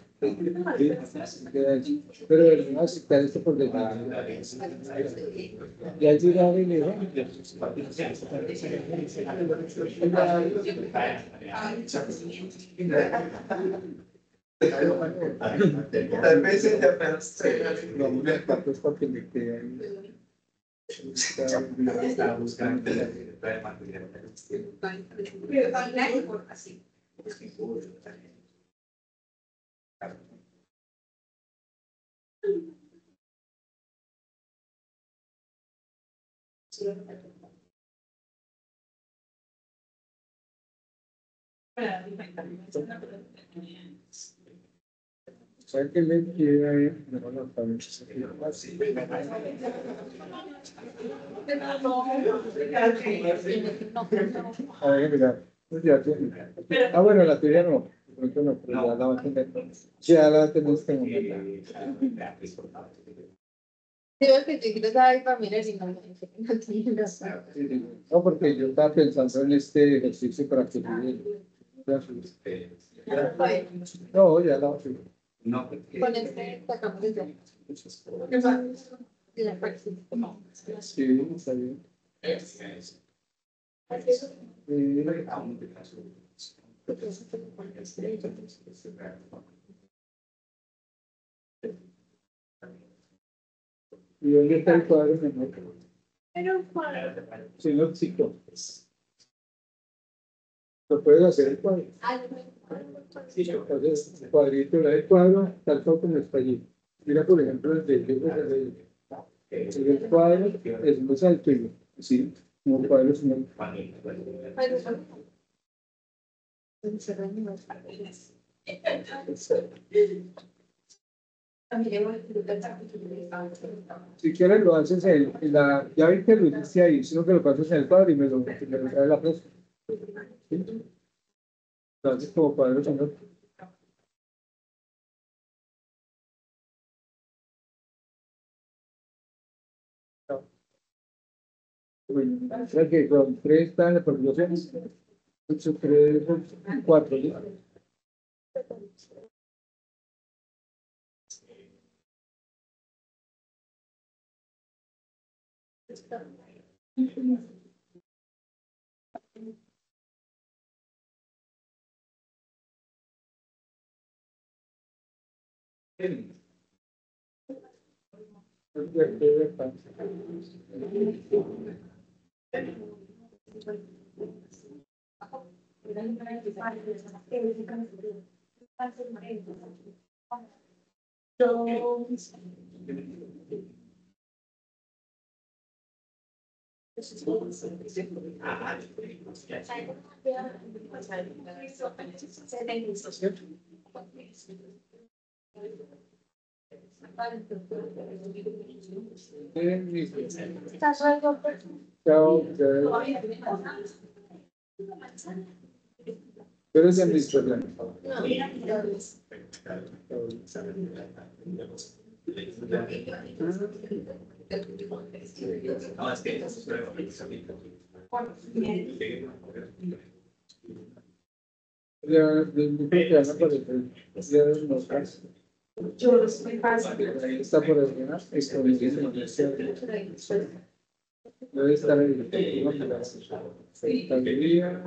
Pero vamos a citar esto por definición. Y allí va a venir. Tal vez ella apenas No, una parte es porque me queda ahí. Estaba buscando ¿Sabes qué le queda? No, no, también. A ver, mira. Ya tiene. Ah, bueno, la tuya no. De pronto no, pero ya la va a tener. Ya la va a tener en este momento. Digo que yo quiero saber para mirar si no entiendo. No, porque yo estaba pensando en este ejercicio para que no, ya la No, Con este sacamos de ya. La próxima. sí, está bien. ¿Y dónde está el cuadro menor? Sí, no, chico. ¿Lo puedes hacer el cuadro? Sí, entonces, el cuadrito del cuadro, tal cual como está allí. Mira, por ejemplo, el cuadro es más alto, ¿sí? No, el cuadro es muy si quieres lo haces en la, ya vi que lo hiciste ahí, sino que lo pasas en el cuadro y me lo trae la próxima. ¿Sí? Lo haces como cuadro sonoro. O sea que con 3 está en la población, 8, 3, 4, Chao, tú eres administrador. Ya, ya no parece. Ya no pasa. Está por ordenar. Debe estar ahí. Secretaría.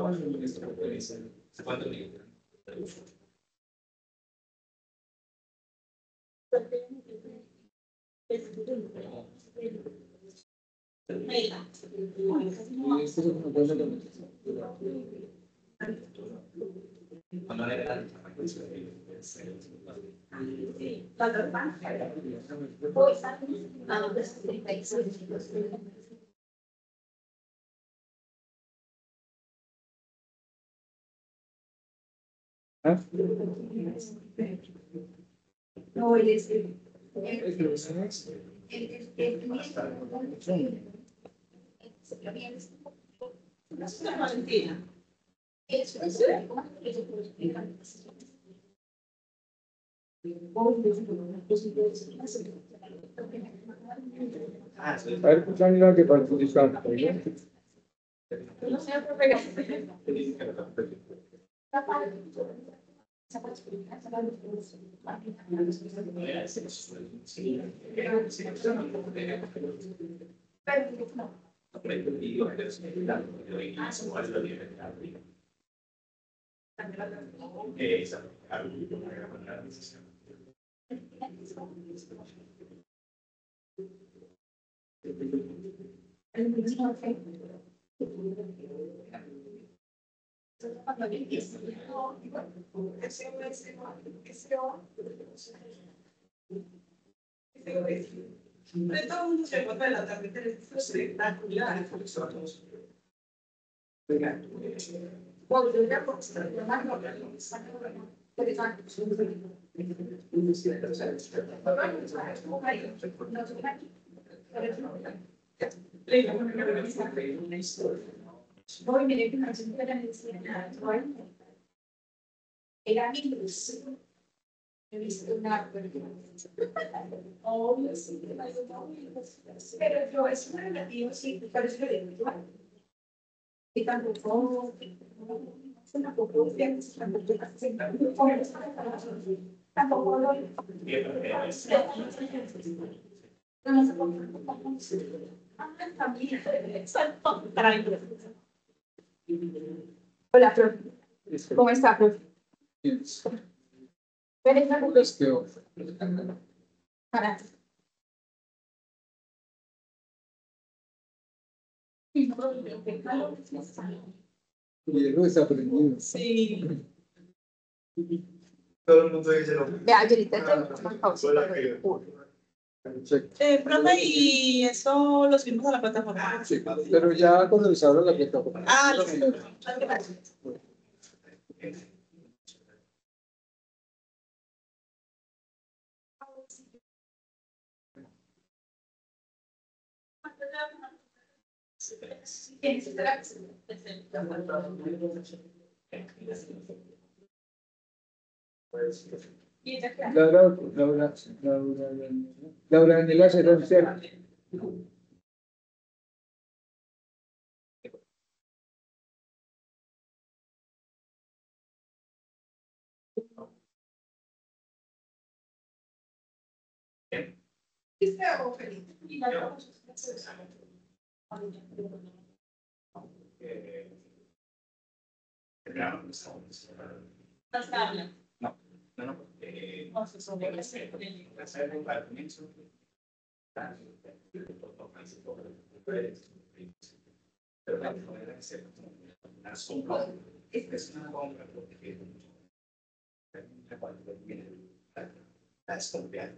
Y esto es una cosa ¿Ah? No, él es Valentina. Ah, sí. A ver, ¿cuál la que participa? De todo mundo se encuentra en la tarjeta espectacular. Era mi luz. He visto una pero yo es un relativo, sí, por eso lo digo igual. Y tampoco, tampoco hola, profe. ¿Cómo está, profe? Es que Para. Diego está aprendiendo. Sí. Todo el mundo dice lo mismo. Vea, ahorita te pausa. Check. Profe, y eso lo subimos a la plataforma. Sí, pero ya cuando les abro la plataforma. Ah, listo. Gracias. Laura Daniela Ceroncel. hacer un compromiso. Pero la manera de ser una sombra es una compra porque la sombra